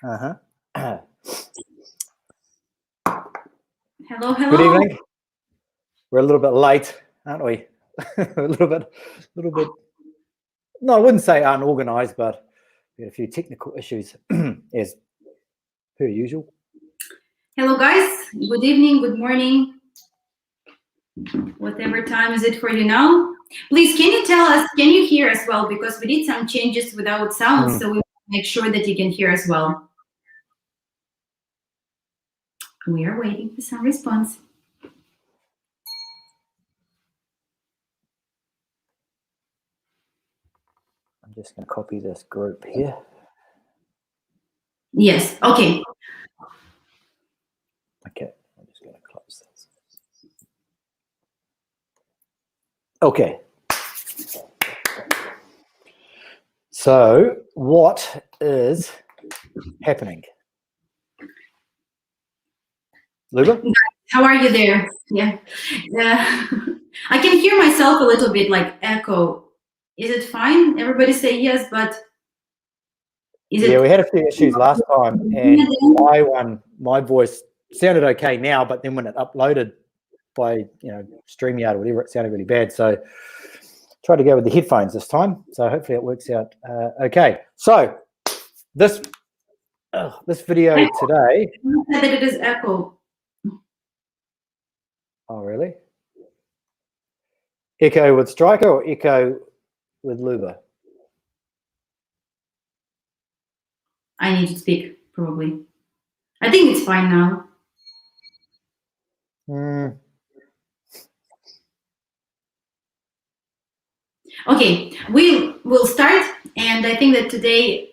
Uh-huh. Hello, hello. Good evening. We're a little bit late, aren't we? a little bit. No, I wouldn't say unorganized, but we had a few technical issues, as per usual. Hello, guys. Good evening, good morning. Whatever time is it for you now? Please, can you tell us, can you hear us well? Because we did some changes without sound, so we make sure that you can hear us well. We are waiting for some response. I'm just going to copy this group here. Yes, okay. Okay, I'm just going to close this. Okay. So, what is happening? Luba? How are you there? Yeah. I can hear myself a little bit like echo. Is it fine? Everybody say yes, but is it? Yeah, we had a few issues last time, and my voice sounded okay now, but then when it uploaded by StreamYard or whatever, it sounded really bad. So try to go with the headphones this time. So hopefully it works out okay. So this video today. You said that it is echo. Oh, really? Echo with Striker or echo with Luba? I need to speak, probably. I think it's fine now. Okay, we will start, and I think that today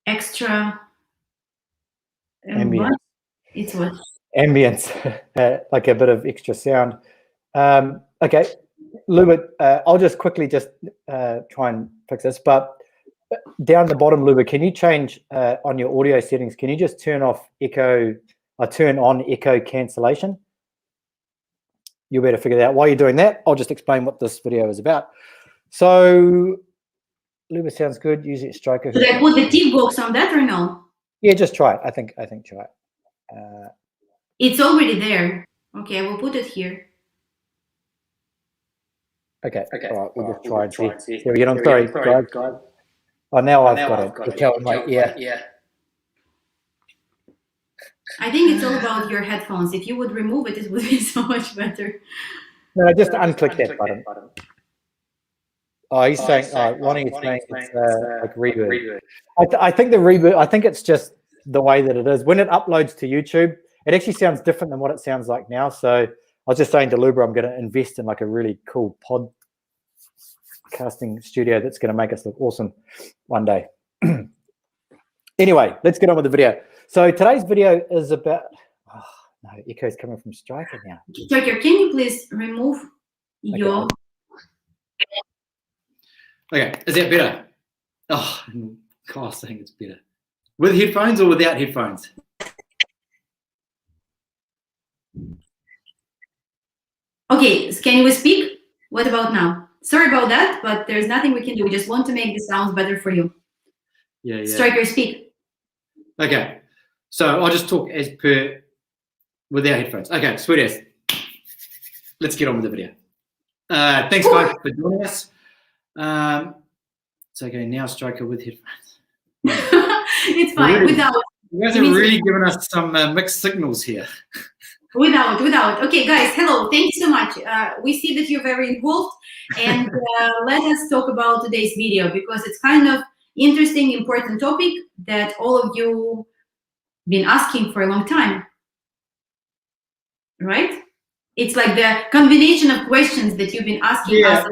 extra ambience. It's what? Ambience, like a bit of extra sound. Okay, Luba, I'll just quickly try and fix this, but down the bottom, Luba, can you change on your audio settings? Can you just turn off echo? Turn on echo cancellation. You'll be able to figure that out. While you're doing that, I'll just explain what this video is about. So, Luba sounds good. Use it, Striker. Should I put the tick box on that or no? Yeah, just try it. I think try it. It's already there. Okay, I will put it here. Okay. All right, we'll just try and see. Here we go. I'm sorry, guys. Oh, now I've got it. Tell my ear. I think it's all about your headphones. If you would remove it, it would be so much better. No, just unclick that button. Oh, he's saying, Ronnie is saying it's like reverb. I think the reverb, I think it's just the way that it is. When it uploads to YouTube, it actually sounds different than what it sounds like now. So I was just saying to Luba, I'm going to invest in like a really cool podcasting studio that's going to make us look awesome one day. Anyway, let's get on with the video. So today's video is about, oh no, echo's coming from Striker now. Striker, can you please remove your... Okay, is that better? Oh, Kyle's saying it's better. With headphones or without headphones? Okay, can we speak? What about now? Sorry about that, but there's nothing we can do. We just want to make the sounds better for you. Yeah. Striker, speak. Okay, so I'll just talk as per without headphones. Okay, sweet as. Let's get on with the video. Thanks, guys, for joining us. It's okay, now Striker with headphones. It's fine, without. You guys are really giving us some mixed signals here. Without. Okay, guys, hello. Thank you so much. We see that you're very involved, and let us talk about today's video because it's kind of interesting, important topic that all of you been asking for a long time, right? It's like the combination of questions that you've been asking us.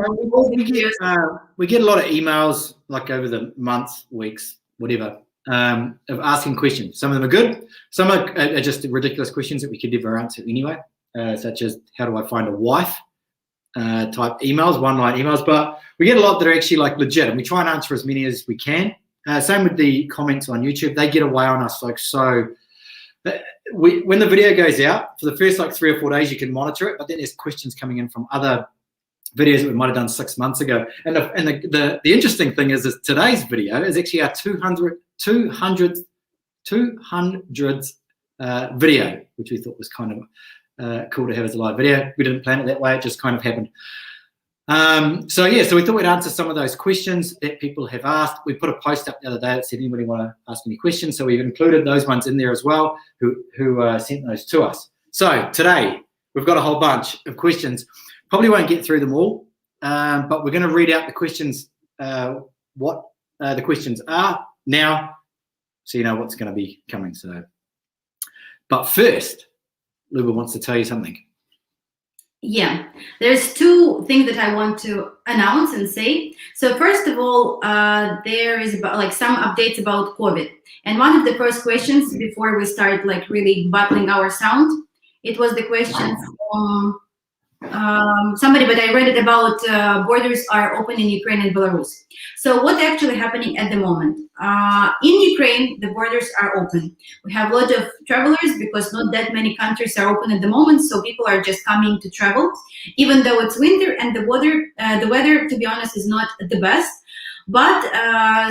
We get a lot of emails, like over the months, weeks, whatever, of asking questions. Some of them are good. Some are just ridiculous questions that we could never answer anyway, such as how do I find a wife type emails, one-line emails. But we get a lot that are actually like legit, and we try and answer as many as we can. Same with the comments on YouTube. They get away on us like so. When the video goes out, for the first like 3 or 4 days, you can monitor it, but then there's questions coming in from other videos that we might have done 6 months ago. And the interesting thing is today's video is actually our 200th 200th video, which we thought was kind of cool to have as a live video. We didn't plan it that way, it just kind of happened. So we thought we'd answer some of those questions that people have asked. We put a post up the other day that said anybody want to ask any questions, so we've included those ones in there as well who sent those to us. So today we've got a whole bunch of questions. Probably won't get through them all, but we're going to read out the questions, what the questions are now, so you know what's going to be coming. So, but first, Luba wants to tell you something. Yeah, there's two things that I want to announce and say. So first of all, there is about some updates about COVID. And one of the first questions before we start really battling our sound, it was the question from somebody, but I read it about borders are open in Ukraine and Belarus. So what's actually happening at the moment? In Ukraine, the borders are open. We have a lot of travelers because not that many countries are open at the moment, so people are just coming to travel, even though it's winter and the weather, to be honest, is not the best. But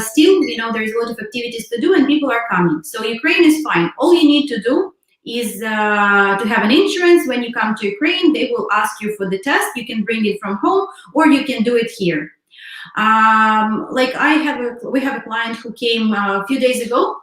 still, there's a lot of activities to do and people are coming. So Ukraine is fine. All you need to do is to have an insurance. When you come to Ukraine, they will ask you for the test. You can bring it from home or you can do it here. We have a client who came a few days ago,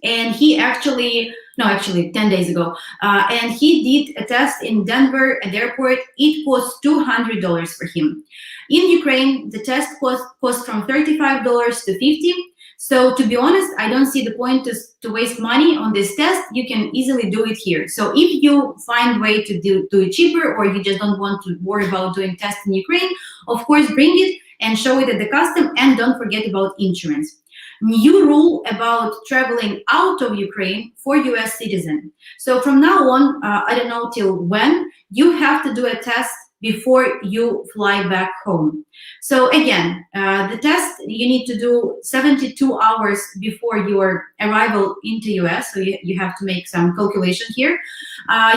and he 10 days ago, and he did a test in Denver at the airport. It cost $200 for him. In Ukraine, the test cost from $35 to $50. So to be honest, I don't see the point to waste money on this test. You can easily do it here. So if you find a way to do it cheaper, or you just don't want to worry about doing tests in Ukraine, of course, bring it and show it at the custom, and don't forget about insurance. New rule about traveling out of Ukraine for US citizen. So from now on, I don't know till when, you have to do a test before you fly back home. So again, the test you need to do 72 hours before your arrival into US. So you have to make some calculation here.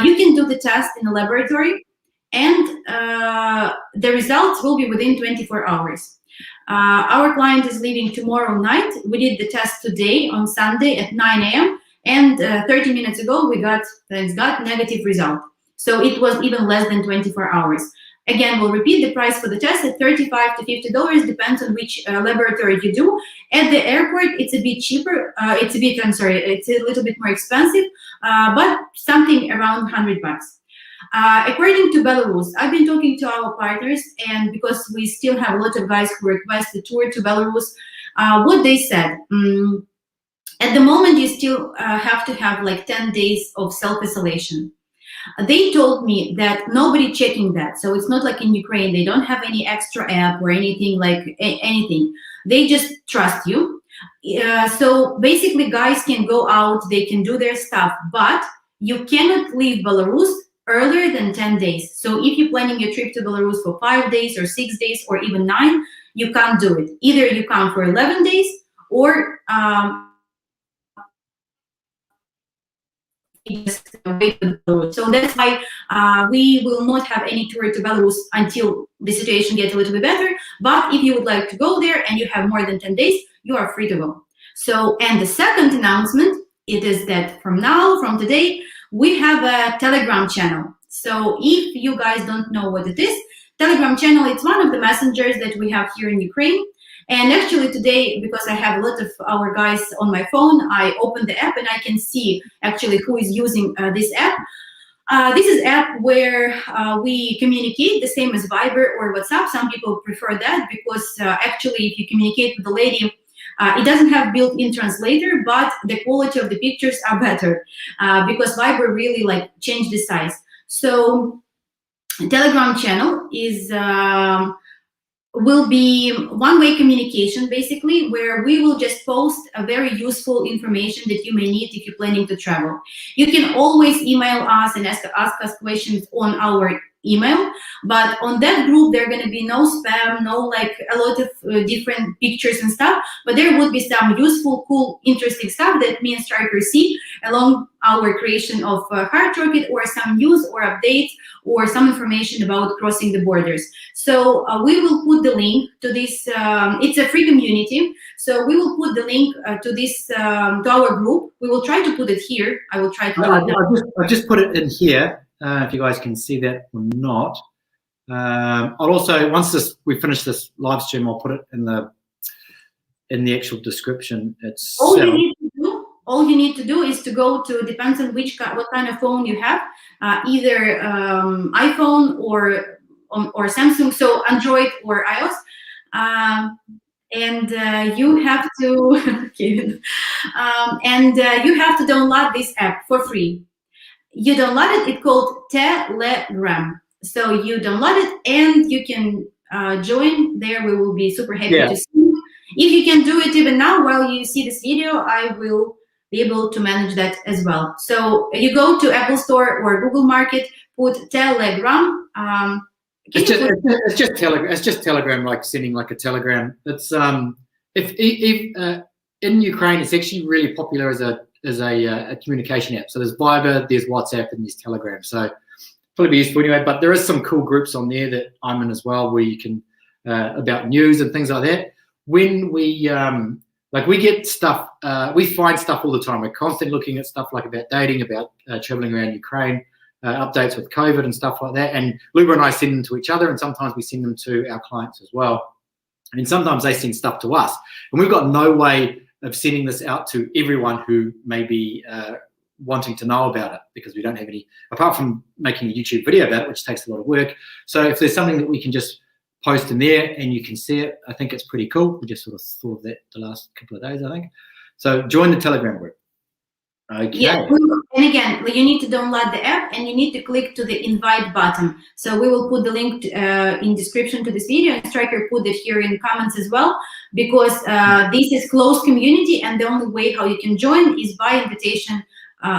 You can do the test in a laboratory, and the results will be within 24 hours. Our client is leaving tomorrow night. We did the test today on Sunday at 9 a.m. and 30 minutes ago we got negative result. So it was even less than 24 hours. Again, we'll repeat the price for the test at $35 to $50, depends on which laboratory you do. At the airport, it's a bit cheaper. It's a little bit more expensive, but something around 100 bucks. According to Belarus, I've been talking to our partners, and because we still have a lot of guys who request a tour to Belarus, what they said, at the moment you still have to have 10 days of self-isolation. They told me that nobody checking that. So it's not like in Ukraine, they don't have any extra app or anything anything. They just trust you. So basically guys can go out, they can do their stuff, but you cannot leave Belarus earlier than 10 days. So if you're planning your trip to Belarus for 5 days or 6 days or even 9, you can't do it. Either you come for 11 days or so that's why we will not have any tour to Belarus until the situation gets a little bit better. But if you would like to go there and you have more than 10 days, you are free to go. So, and the second announcement, it is that from today, we have a Telegram channel. So if you guys don't know what it is, Telegram channel, it's one of the messengers that we have here in Ukraine. And actually today, because I have a lot of our guys on my phone, I opened the app and I can see actually who is using this app. This is app where we communicate, the same as Viber or WhatsApp. Some people prefer that because actually if you communicate with the lady, it doesn't have built-in translator, but the quality of the pictures are better because Viber really changed the size. So Telegram channel is will be one-way communication, basically, where we will just post a very useful information that you may need if you're planning to travel. You can always email us and ask us questions on our email, but on that group there are going to be no spam, no like a lot of different pictures and stuff, but there would be some useful, cool, interesting stuff that me and Striker see along our creation of Hard Rocket, or some news or updates or some information about crossing the borders. So we will put the link to this. It's a free community, so we will put the link to this to our group. We will try to put it here. I will try to do it now. I just put it in here. If you guys can see that or not. I'll also, once we finish this live stream, I'll put it in the actual description itself. All you need to do is to go to, depends on what kind of phone you have, either iPhone or Samsung, so Android or iOS, and you have to you have to download this app for free. You download it. It's called Telegram. So you download it and you can join there. We will be super happy to see you. If you can do it even now while you see this video, I will be able to manage that as well. So you go to Apple Store or Google Market, put Telegram. It's just Telegram. It's just Telegram, like sending like a telegram. It's if in Ukraine, it's actually really popular as a communication app. So there's Viber, there's WhatsApp, and there's Telegram. So probably be useful anyway. But there is some cool groups on there that I'm in as well, where you can about news and things like that. When we we get stuff, we find stuff all the time. We're constantly looking at stuff like about dating, about traveling around Ukraine, updates with COVID and stuff like that. And Luba and I send them to each other, and sometimes we send them to our clients as well. And sometimes they send stuff to us. And we've got no way of sending this out to everyone who may be wanting to know about it, because we don't have any, apart from making a YouTube video about it, which takes a lot of work. So if there's something that we can just post in there and you can see it, I think it's pretty cool. We just sort of thought of that the last couple of days, I think. So join the Telegram group. Okay. Yeah, and again, you need to download the app and you need to click to the invite button. So we will put the link in description to this video, and Striker put it here in the comments as well, because this is closed community, and the only way how you can join is by invitation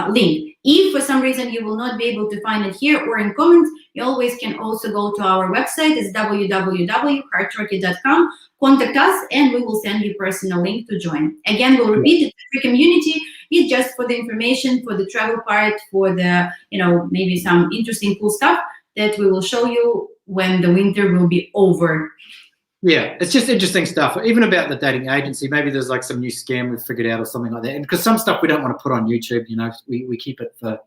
link. If for some reason you will not be able to find it here or in comments, you always can also go to our website. It's www.hardrocket.com. Contact us and we will send you personal link to join. Again, we'll repeat, it's a free community. It's just for the information, for the travel part, for the, maybe some interesting cool stuff that we will show you when the winter will be over. Yeah, it's just interesting stuff. Even about the dating agency, maybe there's like some new scam we've figured out or something like that. And because some stuff we don't want to put on YouTube, we keep it for,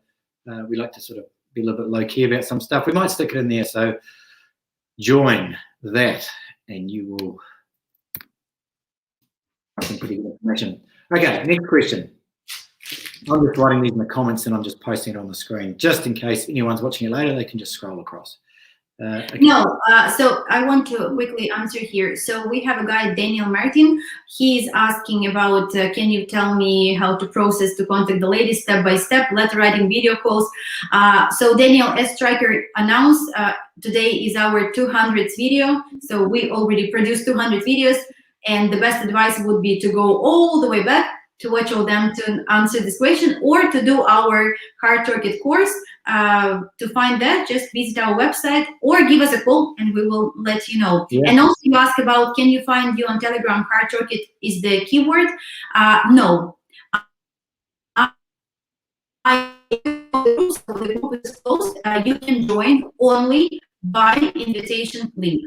we like to sort of be a little bit low key about some stuff. We might stick it in there. So join that and you will have some pretty good information. Okay, next question. I'm just writing these in the comments and I'm just posting it on the screen, just in case anyone's watching it later, they can just scroll across. Okay. No, so I want to quickly answer here. So we have a guy, Daniel Martin. He's asking about, can you tell me how to process to contact the lady step by step, letter writing, video calls. So Daniel, as Striker announced, today is our 200th video. So we already produced 200 videos, and the best advice would be to go all the way back to watch all them to answer this question, or to do our Hard Rocket course. To find that, just visit our website or give us a call and we will let you know. Yeah. And also you ask about, can you find you on Telegram? Hard Rocket is the keyword. No. The group is closed. You can join only by invitation link.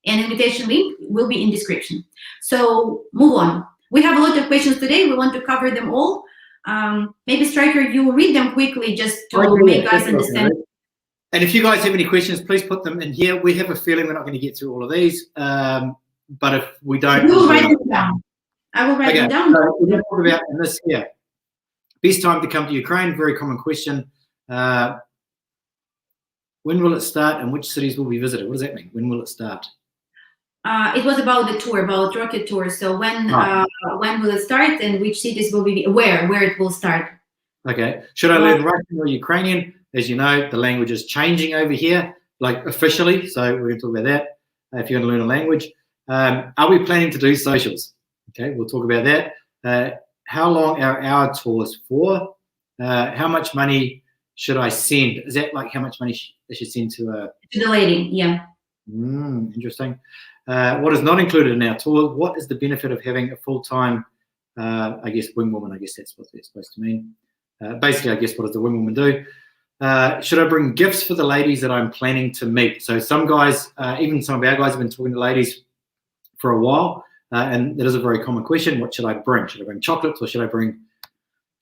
And invitation link will be in description. So move on. We have a lot of questions today. We want to cover them all. Maybe Striker, you read them quickly just to make us understand. And if you guys have any questions, please put them in here. We have a feeling we're not going to get through all of these, but if we don't, we will write them down. I will write them down. So we're going to talk about in this here. Best time to come to Ukraine? Very common question. When will it start, and which cities will be visited? What does that mean? When will it start? It was about the tour, about rocket tour. So when will it start, and which cities will be, where it will start? Okay. Should I learn Russian or Ukrainian? As you know, the language is changing over here, like officially. So we're going to talk about that. If you're going to learn a language, are we planning to do socials? Okay, we'll talk about that. How long are our tours for? How much money should I send? Is that like how much money they should send to the lady? Yeah. Interesting. What is not included in our tour? What is the benefit of having a full-time, I guess, wing woman? I guess that's what they're supposed to mean. Basically, I guess, what does the wing woman do? Should I bring gifts for the ladies that I'm planning to meet? So some guys, even some of our guys have been talking to ladies for a while, and that is a very common question. What should I bring? Should I bring chocolates or should I bring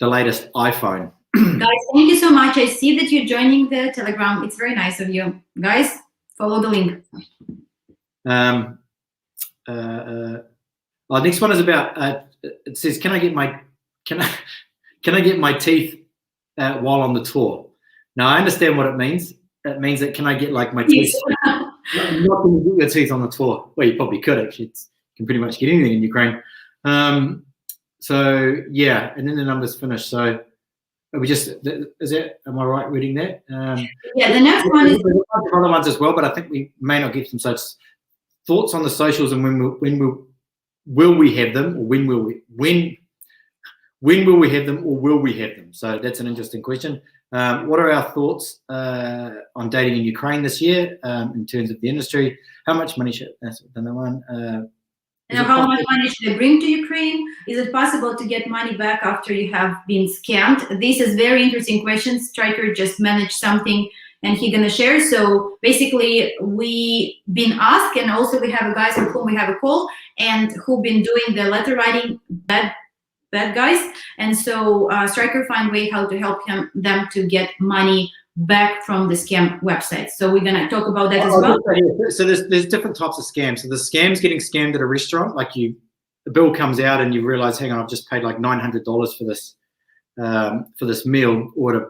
the latest iPhone? Guys, thank you so much. I see that you're joining the Telegram. It's very nice of you. Guys, follow the link. Next one is about, it says, can I get my teeth while on the tour? Now, I understand what it means. It means that can I get like my teeth? You're not going to get your teeth on the tour. Well, you probably could actually. You can pretty much get anything in Ukraine. So yeah, and then the numbers finish. So we just, is that, am I right reading that? Yeah, the next one is other ones as well, but I think we may not get some such thoughts on the socials and when will we have them, or when will we have them, or will we have them? So that's an interesting question. What are our thoughts on dating in Ukraine this year in terms of the industry? How much money should, that's another one. How much money should I bring to Ukraine? Is it possible to get money back after you have been scammed? This is very interesting question. Striker just managed something and he's gonna share. So basically we been asked, and also we have guys with whom we have a call and who've been doing the letter writing bad guys. And so Striker find way how to help them to get money back from the scam websites. So we're gonna talk about that as well. So there's different types of scams. So the scams getting scammed at a restaurant, like the bill comes out and you realize, hang on, I've just paid like $900 for this meal, or at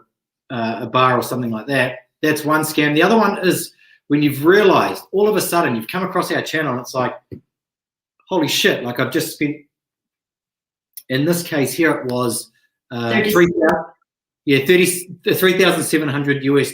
a bar or something like that. That's one scam. The other one is when you've realized all of a sudden you've come across our channel and it's like, holy shit, like I've just spent, in this case here it was $3,700 US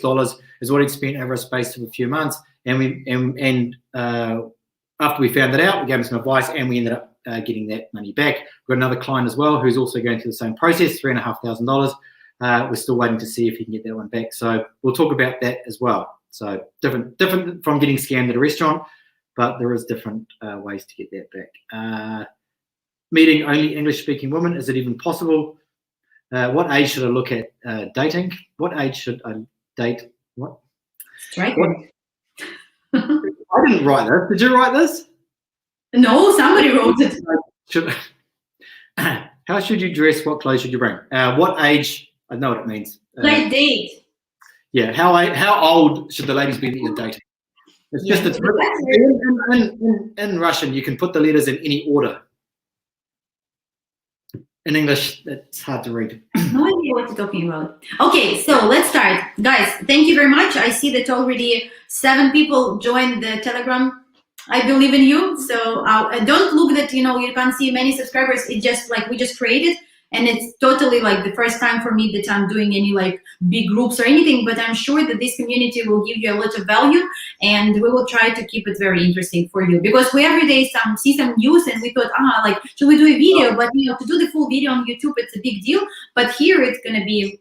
is what he'd spent over a space of a few months. And after we found that out, we gave him some advice and we ended up getting that money back. We've got another client as well who's also going through the same process, $3,500. We're still waiting to see if he can get that one back. So we'll talk about that as well. So different from getting scammed at a restaurant, but there is different ways to get that back. Meeting only English-speaking women, is it even possible? What age should I look at dating? What age should I date? What? Striker. I didn't write this. Did you write this? No, somebody wrote it. How should you dress? What clothes should you bring? What age? I know what it means. Like date. Yeah. How old should the ladies be that you're dating? It's just in Russian. You can put the letters in any order. In English, it's hard to read. No idea what you're talking about. Okay, so let's start. Guys, thank you very much. I see that already 7 people joined the Telegram. I believe in you. So don't look that, you can't see many subscribers. It's just like we just created. And it's totally like the first time for me that I'm doing any like big groups or anything, but I'm sure that this community will give you a lot of value and we will try to keep it very interesting for you, because we every day see some news and we thought, like, should we do a video? But to do the full video on YouTube, it's a big deal. But here it's gonna be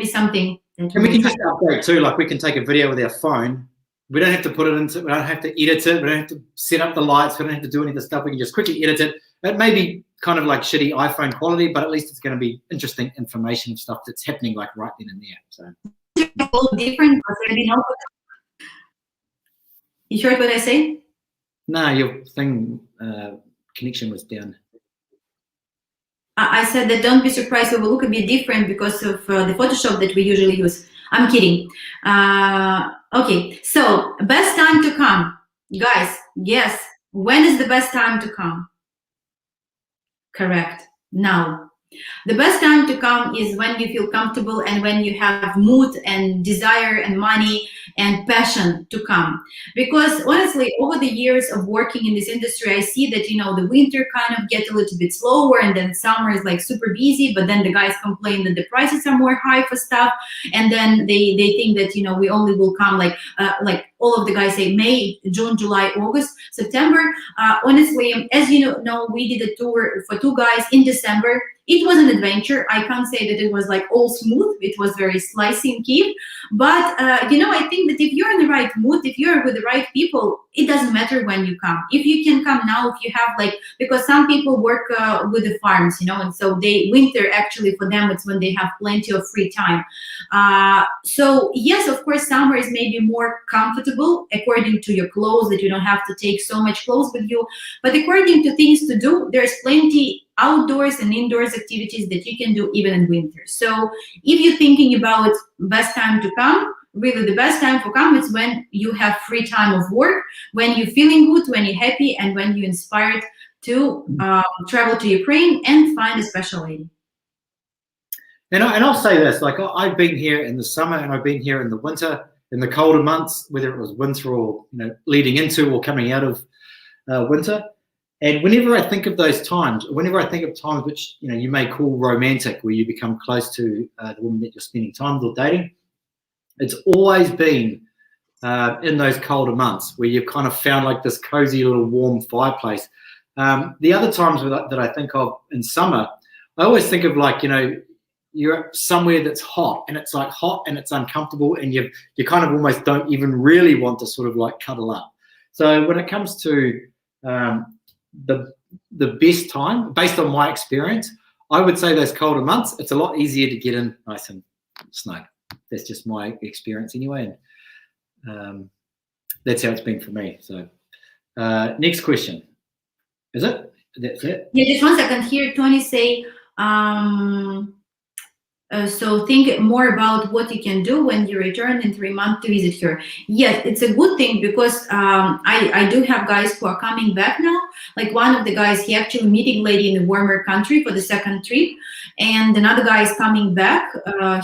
something. And we can just update too, like we can take a video with our phone. We don't have to put it into, we don't have to edit it. We don't have to set up the lights. We don't have to do any of the stuff. We can just quickly edit it. It may be kind of like shitty iPhone quality, but at least it's going to be interesting information and stuff that's happening like right then and there. So different. You heard what I say? No, your thing connection was down. I said that don't be surprised. It will look a bit different because of the Photoshop that we usually use. I'm kidding. Okay, so best time to come, guys. Yes, when is the best time to come? Correct. Now. The best time to come is when you feel comfortable and when you have mood and desire and money and passion to come. Because honestly, over the years of working in this industry, I see that, the winter kind of get a little bit slower and then summer is like super busy, but then the guys complain that the prices are more high for stuff. And then they think that, we only will come like all of the guys say May, June, July, August, September. Honestly, as you know, we did a tour for 2 guys in December. It was an adventure. I can't say that it was like all smooth. It was very slicey in Kiev. But, you know, I think that if you're in the right mood, if you're with the right people, it doesn't matter when you come. If you can come now, if you have like, because some people work with the farms, you know, and so winter actually for them, it's when they have plenty of free time. So yes, of course, summer is maybe more comfortable according to your clothes, that you don't have to take so much clothes with you. But according to things to do, there's plenty outdoors and indoors activities that you can do even in winter. So if you're thinking about best time to come, really the best time to come is when you have free time of work, when you're feeling good, when you're happy, and when you're inspired to travel to Ukraine and find a special lady. And I'll say this, like I've been here in the summer and I've been here in the winter, in the colder months, whether it was winter or, you know, leading into or coming out of winter. And whenever I think of those times, whenever I think of times which, you know, you may call romantic, where you become close to the woman that you're spending time with or dating, it's always been in those colder months where you've kind of found like this cozy little warm fireplace. The other times that I think of in summer, I always think of like, you know, you're somewhere that's hot and it's like hot and it's uncomfortable and you kind of almost don't even really want to sort of like cuddle up. So when it comes to the best time, based on my experience, I would say those colder months, it's a lot easier to get in nice and snug. That's just my experience anyway, and that's how it's been for me. So next question. Is it? That's it? Yeah, just 1 second here. Tony say, so think more about what you can do when you return in 3 months to visit her. Yes, it's a good thing, because I do have guys who are coming back now. Like one of the guys, he actually meeting lady in a warmer country for the 2nd trip, and another guy is coming back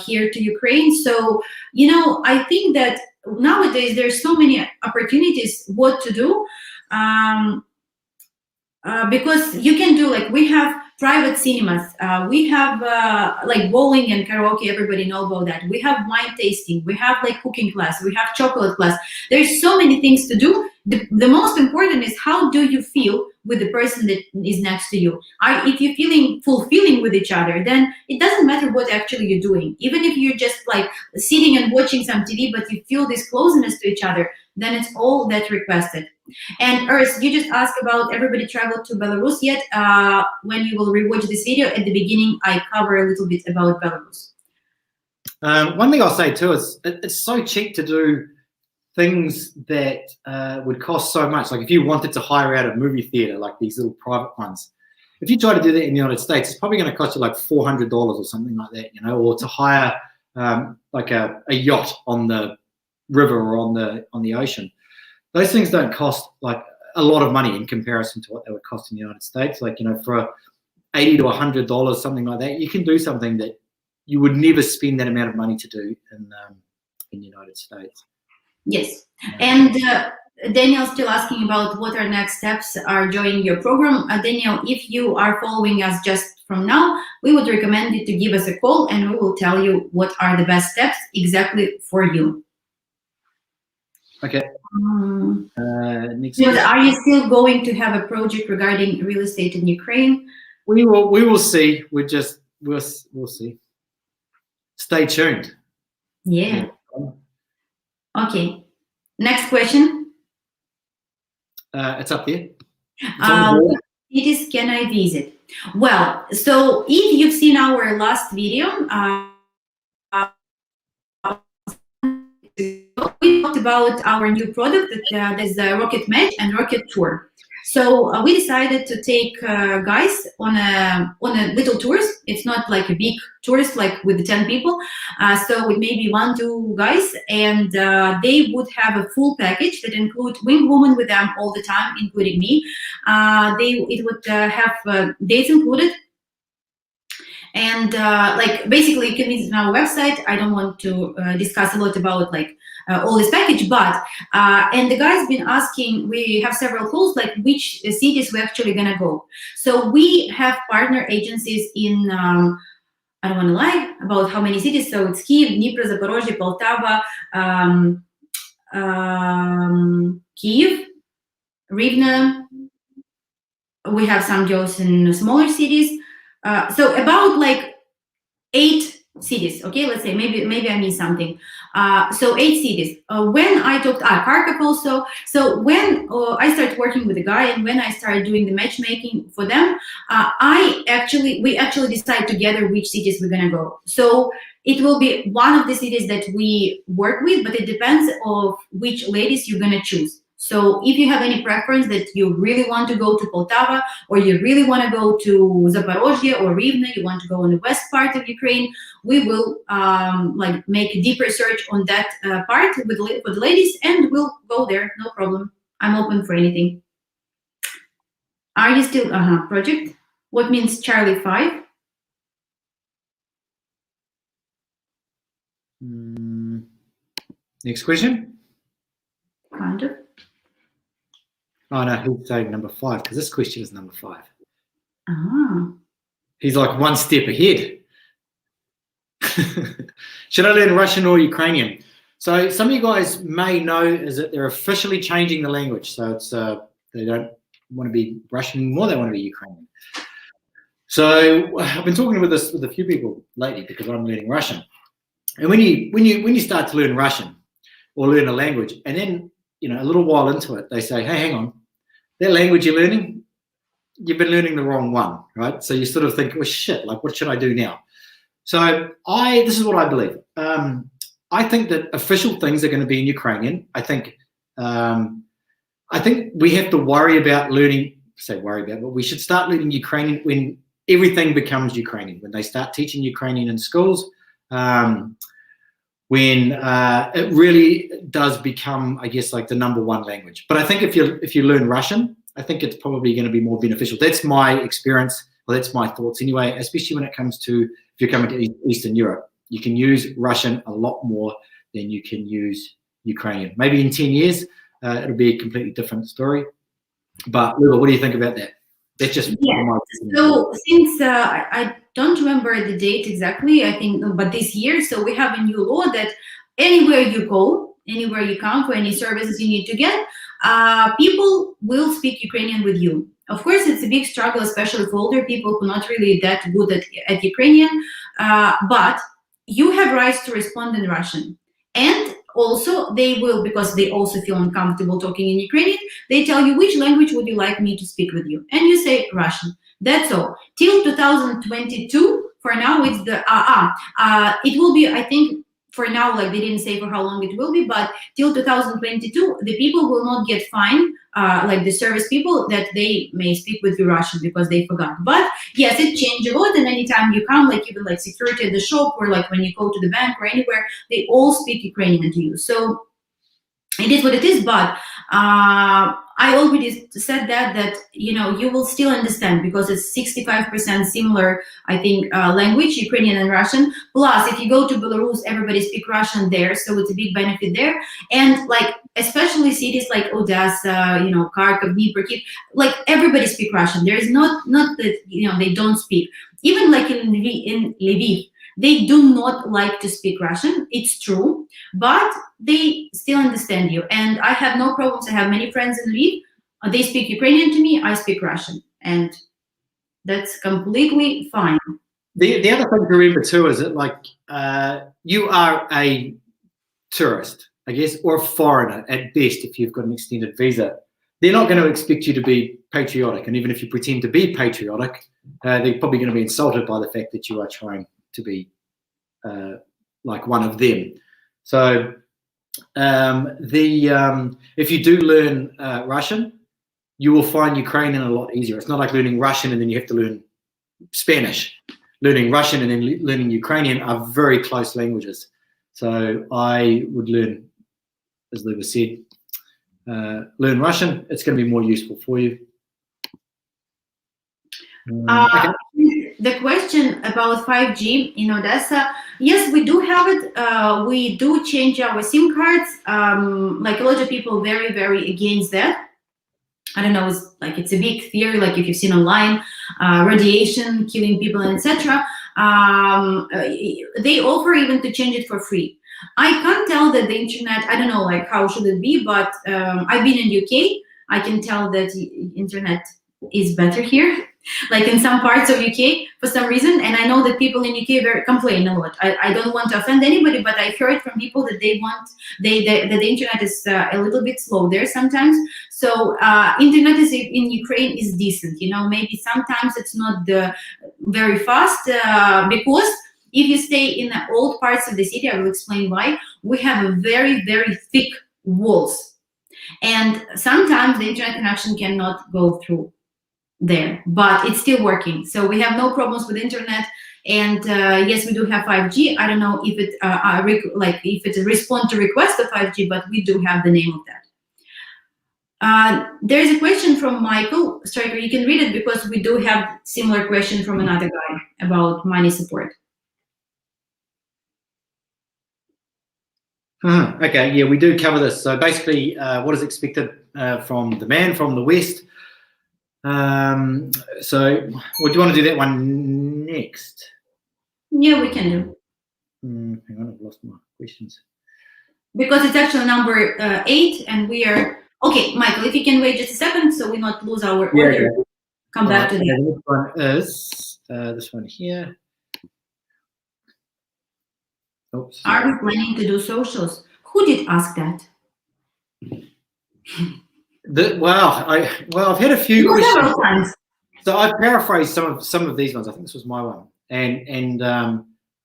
here to Ukraine. So, you know, I think that nowadays there's so many opportunities what to do, because you can do, like, we have private cinemas, we have like bowling and karaoke, everybody know about that. We have wine tasting, we have like cooking class, we have chocolate class. There's so many things to do. The most important is, how do you feel with the person that is next to you? If you're feeling fulfilling with each other, then it doesn't matter what actually you're doing. Even if you're just like sitting and watching some TV, but you feel this closeness to each other, then it's all that requested. And Urs, you just asked about everybody traveled to Belarus yet. When you will rewatch this video, at the beginning, I cover a little bit about Belarus. One thing I'll say too is it's so cheap to do things that would cost so much. Like if you wanted to hire out a movie theater, like these little private ones, if you try to do that in the United States, it's probably going to cost you like $400 or something like that, you know, or to hire like a yacht on the river or on the ocean. Those things don't cost like a lot of money in comparison to what they would cost in the United States. Like, you know, for $80 to $100, something like that, you can do something that you would never spend that amount of money to do in the United States. Yes. And Daniel's still asking about what our next steps are joining your program. Daniel, if you are following us just from now, we would recommend you to give us a call and we will tell you what are the best steps exactly for you. Okay. Next are you still going to have a project regarding real estate in Ukraine? We will see. We'll see. Stay tuned. Yeah. Okay. Next question. It's up there. What cities can I visit? Well, so if you've seen our last video, we talked about our new product that is the Rocket Match and Rocket Tour. So we decided to take guys on a little tours. It's not like a big tours like with the 10 people. So with maybe 1-2 guys, and they would have a full package that include wing woman with them all the time, including me. It would have dates included. And like basically you can visit our website. I don't want to discuss a lot about like all this package, but and the guy's been asking, we have several calls, like which cities we're actually gonna go. So we have partner agencies in I don't want to lie about how many cities. So it's Kyiv, Dnipro, Zaporozhye, Poltava, Kiev, Rivne. We have some girls in smaller cities. So about like 8 cities, okay, let's say, maybe I missed something. So 8 cities. When I talked, Kharkov also. So when I started working with a guy, and when I started doing the matchmaking for them, we actually decide together which cities we're gonna go. So it will be one of the cities that we work with, but it depends of which ladies you're gonna choose. So if you have any preference that you really want to go to Poltava, or you really want to go to Zaporozhye or Rivne, you want to go in the west part of Ukraine, we will like make a deeper search on that part for the ladies, and we'll go there, no problem. I'm open for anything. Are you still project? What means Charlie 5? Next question. Kind of. Oh no, he's saying number 5 because this question is number 5. Ah. He's like one step ahead. Should I learn Russian or Ukrainian? So some of you guys may know is that they're officially changing the language. So it's they don't want to be Russian anymore, they want to be Ukrainian. So I've been talking with a few people lately because I'm learning Russian. And when you start to learn Russian or learn a language, and then a little while into it, they say, hey, hang on, that language you're learning, you've been learning the wrong one, right? So you sort of think, well, shit, like, what should I do now? So this is what I believe. I think that official things are going to be in Ukrainian. I think we have to worry about learning, but we should start learning Ukrainian when everything becomes Ukrainian, when they start teaching Ukrainian in schools, when it really does become, I guess, like the #1 language. But I think if you learn Russian, I think it's probably going to be more beneficial. That's my experience. Well, that's my thoughts anyway, especially when it comes to if you're coming to Eastern Europe. You can use Russian a lot more than you can use Ukrainian. Maybe in 10 years, it'll be a completely different story. But Luba, what do you think about that? That's just my opinion. So since I don't remember the date exactly, I think, but this year, so we have a new law that anywhere you go, anywhere you come for any services you need to get, people will speak Ukrainian with you. Of course, it's a big struggle, especially for older people who are not really that good at Ukrainian, but you have rights to respond in Russian. And also, they will, because they also feel uncomfortable talking in Ukrainian, they tell you, which language would you like me to speak with you? And you say Russian. That's all. Till 2022, for now, it's the it will be, I think, for now, like they didn't say for how long it will be, but till 2022, the people will not get fined, like the service people, that they may speak with you Russian because they forgot. But yes, it changed a lot, and anytime you come, like even like security at the shop, or like when you go to the bank or anywhere, they all speak Ukrainian to you. So it is what it is, but I already said that you will still understand, because it's 65% similar, I think, language, Ukrainian and Russian. Plus, if you go to Belarus, everybody speaks Russian there, so it's a big benefit there. And like, especially cities like Odessa, Kharkov, Dnipro, like everybody speaks Russian. There is not that they don't speak. Even like in Lviv, they do not like to speak Russian. It's true, but they still understand you. And I have no problems. I have many friends in Lviv. They speak Ukrainian to me. I speak Russian, and that's completely fine. The other thing to remember too is that, like, you are a tourist, I guess, or a foreigner at best. If you've got an extended visa, they're not going to expect you to be patriotic. And even if you pretend to be patriotic, they're probably going to be insulted by the fact that you are trying to be like one of them. So if you do learn Russian, you will find Ukrainian a lot easier. It's not like learning Russian and then you have to learn Spanish. Learning Russian and then learning Ukrainian are very close languages. So I would learn, as Luba said, learn Russian. It's going to be more useful for you. Okay. The question about 5G in Odessa, yes, we do have it. We do change our SIM cards. Like a lot of people very, very against that. I don't know, it's a big theory, like if you've seen online, radiation, killing people, and etc. They offer even to change it for free. I can't tell that the internet, I don't know, like how should it be, but I've been in UK. I can tell that the internet is better here, like in some parts of UK for some reason. And I know that people in UK complain a lot. I don't want to offend anybody, but I've heard from people that that the internet is a little bit slow there sometimes. So internet in Ukraine is decent. You know, maybe sometimes it's not very fast because if you stay in the old parts of the city, I will explain why. We have a very, very thick walls. And sometimes the internet connection cannot go through there, but it's still working. So we have no problems with internet. And yes, we do have 5G. I don't know if it if it responds to request of 5G, but we do have the name of that. There's a question from Michael Striker. You can read it because we do have similar question from another guy about money support. Okay, yeah, we do cover this. So basically, what is expected from the man from the West? So, do you want to do that one next? Yeah, we can do. Hang on, I've lost my questions. Because it's actually number 8, and we are okay. Michael, if you can wait just a second, so we not lose our order. Okay. Come back to that. The next one is this one here. Oops. Are we planning to do socials? Who did ask that? I've had a few questions. Several times. So I've paraphrased some of these ones. I think this was my one, and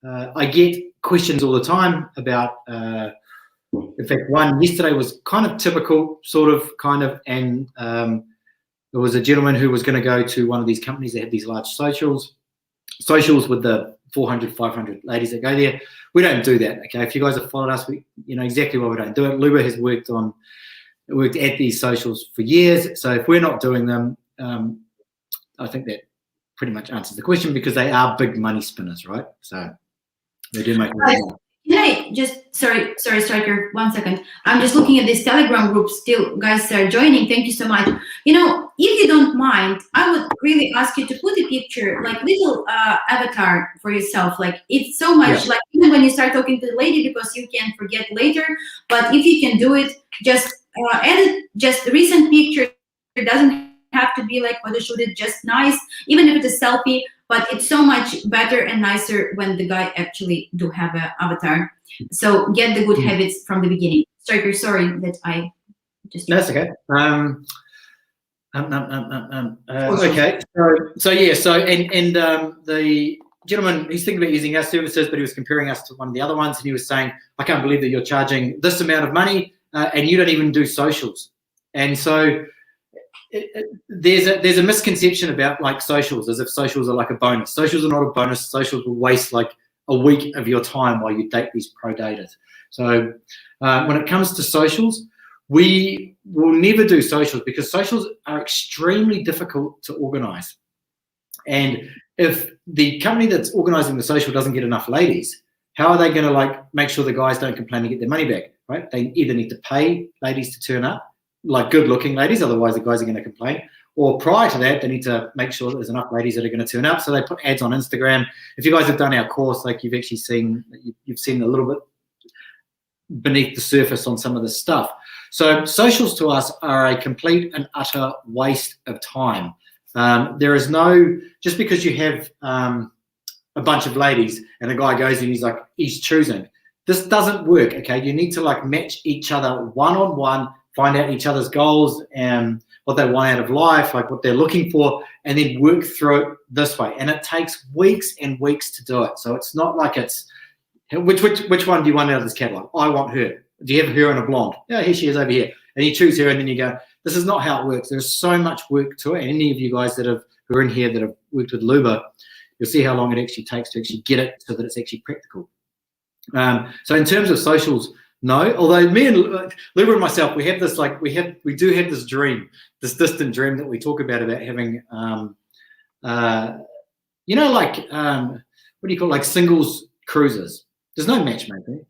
I get questions all the time about. In fact, one yesterday was kind of typical, and there was a gentleman who was going to go to one of these companies that have these large socials with the 400, 500 ladies that go there. We don't do that, okay? If you guys have followed us, you know exactly why we don't do it. Luba has worked at these socials for years, so if we're not doing them, I think that pretty much answers the question because they are big money spinners, right? So they do make money. Can I just, sorry, Striker, 1 second. I'm just looking at this Telegram group still. Guys are joining. Thank you so much. You know, if you don't mind, I would really ask you to put a picture, like little avatar for yourself. Like it's so much, like even when you start talking to the lady, because you can forget later. But if you can do it, just edit just recent picture. It doesn't have to be like photoshoot, just nice, even if it's a selfie. But it's so much better and nicer when the guy actually do have an avatar. So get the good habits from the beginning. Striker, sorry that I just. That's okay. Okay. The gentleman, he's thinking about using our services, but he was comparing us to one of the other ones, and he was saying, "I can't believe that you're charging this amount of money and you don't even do socials." And so. There's a misconception about like socials, as if socials are like a bonus. Socials are not a bonus. Socials will waste like a week of your time while you date these pro daters. So when it comes to socials, we will never do socials because socials are extremely difficult to organize. And if the company that's organizing the social doesn't get enough ladies, how are they going to like make sure the guys don't complain and get their money back, right? They either need to pay ladies to turn up, like good-looking ladies, otherwise the guys are going to complain. Or prior to that, they need to make sure that there's enough ladies that are going to turn up. So they put ads on Instagram. If you guys have done our course, like you've actually seen, you've seen a little bit beneath the surface on some of this stuff. So socials to us are a complete and utter waste of time. There is no, just because you have a bunch of ladies and a guy goes and he's choosing. This doesn't work, okay? You need to like match each other one-on-one, find out each other's goals and what they want out of life, like what they're looking for, and then work through it this way. And it takes weeks and weeks to do it. So it's not like it's, which one do you want out of this catalog? I want her. Do you have her and a blonde? Yeah, here she is over here. And you choose her and then you go, this is not how it works. There's so much work to it. And any of you guys who are in here that have worked with Luba, you'll see how long it actually takes to actually get it so that it's actually practical. So in terms of socials, no, although me and Luba and myself, we have this we do have this dream, this distant dream that we talk about having, what do you call it, like singles cruises. There's no matchmaking.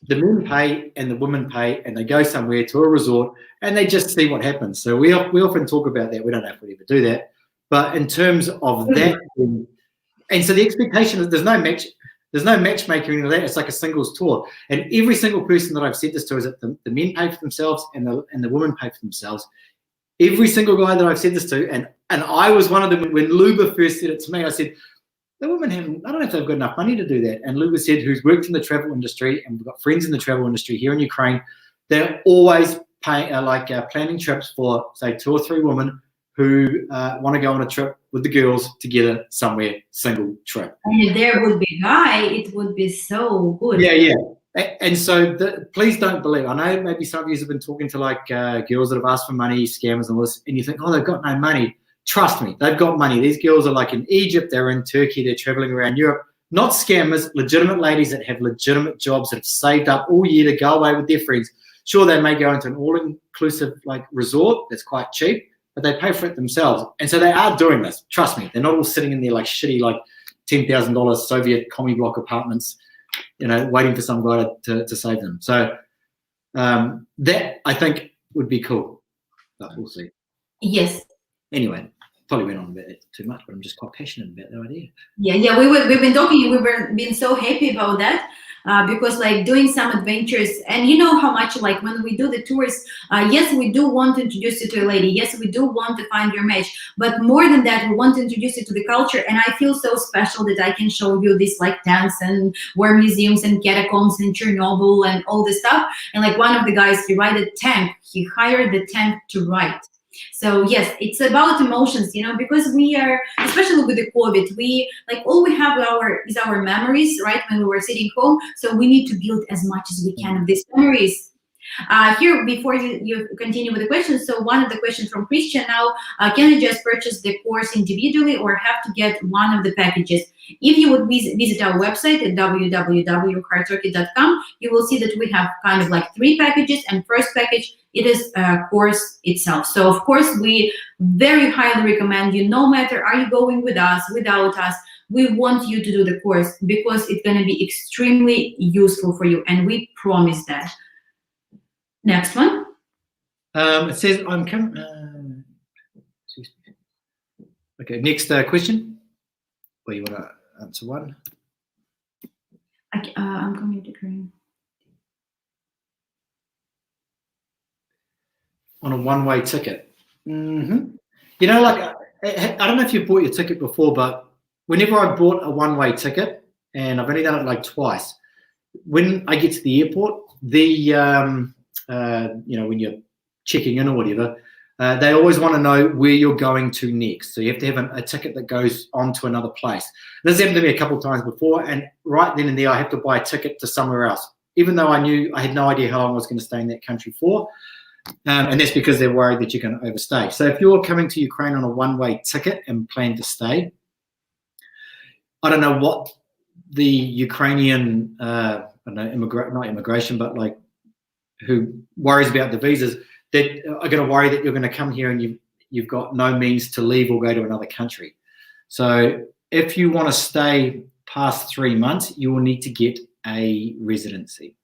The men pay and the women pay, and they go somewhere to a resort and they just see what happens. So we often talk about that. We don't know if we ever do that, but in terms of that, and so the expectation is there's no match. There's no matchmaking or anything like that. It's like a singles tour. And every single person that I've said this to is that the men pay for themselves and the women pay for themselves. Every single guy that I've said this to, and I was one of them when Luba first said it to me, I said, the women haven't, I don't know if they've got enough money to do that. And Luba said, who's worked in the travel industry, and we've got friends in the travel industry here in Ukraine, they're always planning trips for, say, 2 or 3 women who want to go on a trip with the girls together somewhere, single trip. And if there would be a guy, it would be so good. Yeah. And so please don't believe. I know maybe some of you have been talking to like girls that have asked for money, scammers and all this, and you think, oh, they've got no money. Trust me, they've got money. These girls are like in Egypt, they're in Turkey, they're traveling around Europe. Not scammers, legitimate ladies that have legitimate jobs that have saved up all year to go away with their friends. Sure, they may go into an all-inclusive like resort that's quite cheap, but they pay for it themselves. And so they are doing this. Trust me, they're not all sitting in their like shitty like $10,000 Soviet commie block apartments, you know, waiting for some guy to save them. So that I think would be cool. But we'll see. Yes. Anyway, probably went on about it too much, but I'm just quite passionate about the idea. Yeah. We've been talking. We've been so happy about that because like doing some adventures, and you know how much like when we do the tours. Yes, we do want to introduce you to a lady. Yes, we do want to find your match. But more than that, we want to introduce you to the culture. And I feel so special that I can show you this like dance and war museums and catacombs and Chernobyl and all this stuff. And like one of the guys, he ride a tank. He hired the tank to ride. So yes, it's about emotions, you know, because we are, especially with the COVID, we like all we have is our memories, right? When we were sitting home, so we need to build as much as we can of these memories. Here, before you continue with the questions, so one of the questions from Christian now, can I just purchase the course individually or have to get one of the packages? If you would visit our website at www.hardturkey.com, you will see that we have kind of like 3 packages, and first package, it is a course itself. So of course, we very highly recommend you, no matter are you going with us, without us, we want you to do the course because it's going to be extremely useful for you, and we promise that. Next one. It says I'm coming. Okay, next question. Or you want to answer one? I'm coming to green. On a one-way ticket. You know, like I don't know if you've bought your ticket before, but whenever I bought a one-way ticket, and I've only done it like twice, when I get to the airport, you know, when you're checking in or whatever, they always want to know where you're going to next. So you have to have a ticket that goes on to another place. This happened to me a couple of times before, and right then and there I have to buy a ticket to somewhere else, even though I had no idea how long I was going to stay in that country for. And that's because they're worried that you're going to overstay. So if you're coming to Ukraine on a one-way ticket and plan to stay, I don't know what the Ukrainian, I don't know, not immigration, but like who worries about the visas, that are going to worry that you're going to come here and you've got no means to leave or go to another country. So if you want to stay past 3 months, you will need to get a residency.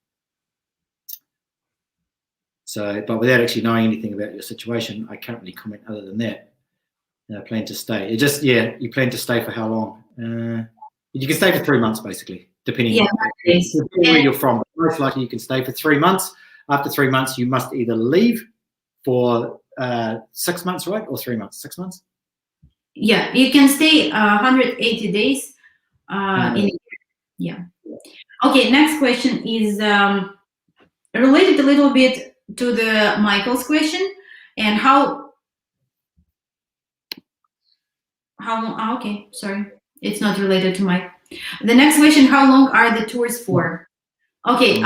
So, but without actually knowing anything about your situation, I can't really comment other than that. Plan to stay. It just, yeah, you plan to stay for how long? You can stay for 3 months, basically, depending on where you're from. Most likely you can stay for 3 months. After 3 months, you must either leave for 6 months, right? Or 3 months? 6 months? Yeah, you can stay 180 days in a year. Yeah. Okay, next question is related a little bit to the Michael's question, and how okay, sorry, it's not related to Mike. The next question, how long are the tours for? Okay,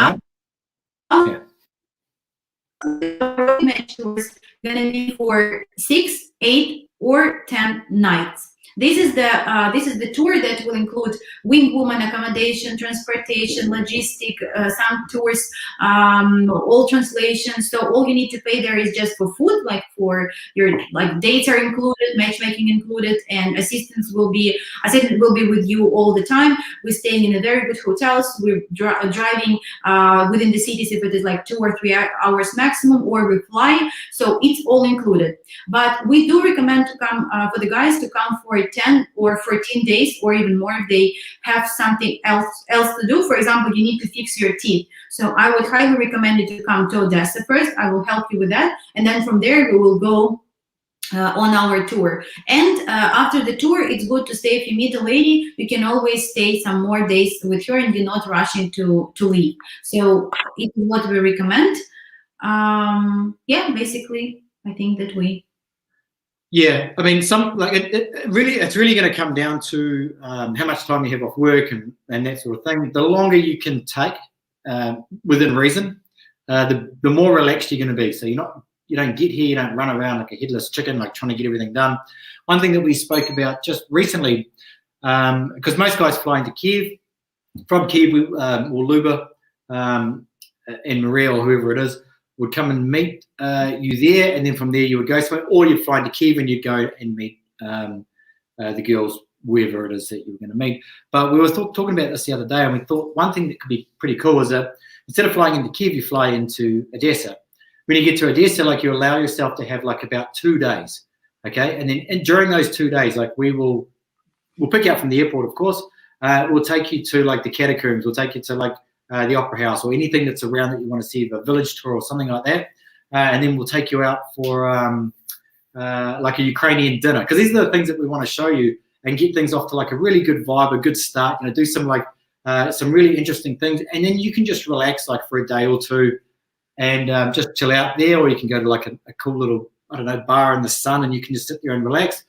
tours gonna be for 6, 8, or 10 nights. This is the tour that will include wing woman accommodation, transportation, logistic, some tours, all translations. So all you need to pay there is just for food, like for your dates are included, matchmaking included, and assistants will be with you all the time. We're staying in a very good hotels. We're driving within the cities if it is like 2 or 3 hours maximum, or we fly. So it's all included. But we do recommend to come for the guys to come for for 10 or 14 days or even more if they have something else to do. For example, you need to fix your teeth. So I would highly recommend you to come to Odessa first. I will help you with that. And then from there, we will go on our tour. And after the tour, it's good to stay. If you meet a lady, you can always stay some more days with her and you're not rushing to leave. So it's what we recommend. Yeah, basically, I think that we. Yeah, I mean, it's really going to come down to how much time you have off work and that sort of thing. The longer you can take within reason, the more relaxed you're going to be. So you don't get here, you don't run around like a headless chicken, like trying to get everything done. One thing that we spoke about just recently, because most guys fly into Kiev, from Kiev, or Luba and Maria or whoever it is, would come and meet you there, and then from there you would go somewhere, or you'd fly into Kiev and you'd go and meet the girls wherever it is that you were going to meet. But we were talking about this the other day, and we thought one thing that could be pretty cool is that instead of flying into Kiev, you fly into Odessa. When you get to Odessa, like you allow yourself to have like about 2 days, okay? And then during those 2 days, like we'll pick you up from the airport, of course. We'll take you to like the catacombs. We'll take you to like the opera house or anything that's around that you want to see, a village tour or something like that. And then we'll take you out for like a Ukrainian dinner, because these are the things that we want to show you and get things off to like a really good vibe, a good start. You know, do some like some really interesting things, and then you can just relax like for a day or two. And just chill out there, or you can go to like a cool little, I don't know, bar in the sun, and you can just sit there and relax.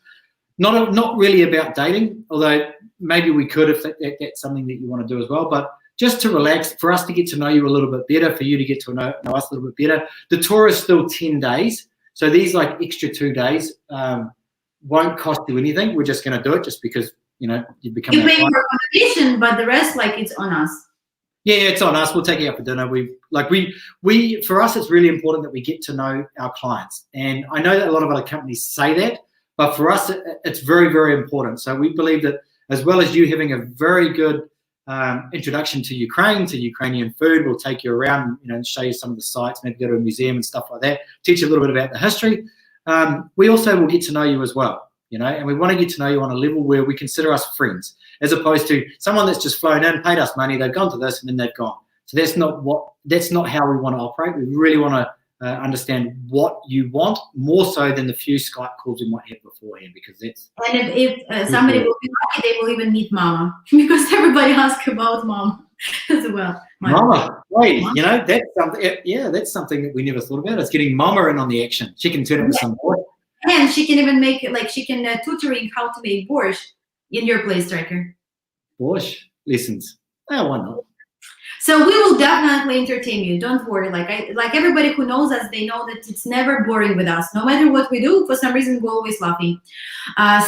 Not really about dating, although maybe we could if that's something that you want to do as well. But just to relax, for us to get to know you a little bit better, for you to get to know us a little bit better. The tour is still 10 days, so these like extra 2 days won't cost you anything. We're just going to do it just because you become. You pay for accommodation, but the rest, like, it's on us. Yeah, it's on us. We'll take you out for dinner. We for us, it's really important that we get to know our clients. And I know that a lot of other companies say that, but for us, it's very, very important. So we believe that as well as you having a very good introduction to Ukraine, to Ukrainian food, we'll take you around, and show you some of the sites, maybe go to a museum and stuff like that, teach you a little bit about the history. We also will get to know you as well, and we want to get to know you on a level where we consider us friends, as opposed to someone that's just flown in, paid us money, they've gone to this, and then they've gone. So that's not how we want to operate. We really want to understand what you want, more so than the few Skype calls we might have beforehand, because that's. And if somebody will be lucky, they will even meet Mama, because everybody asks about Mom as well. Mama, wait, that's something. Yeah, that's something that we never thought about. It's getting Mama in on the action. She can turn it into some boy. And she can even make it, like, she can tutoring how to make borscht in your place, Striker. Borscht lessons. Oh, why not? So we will definitely entertain you. Don't worry. Like everybody who knows us, they know that it's never boring with us. No matter what we do, for some reason, we're always laughing. We are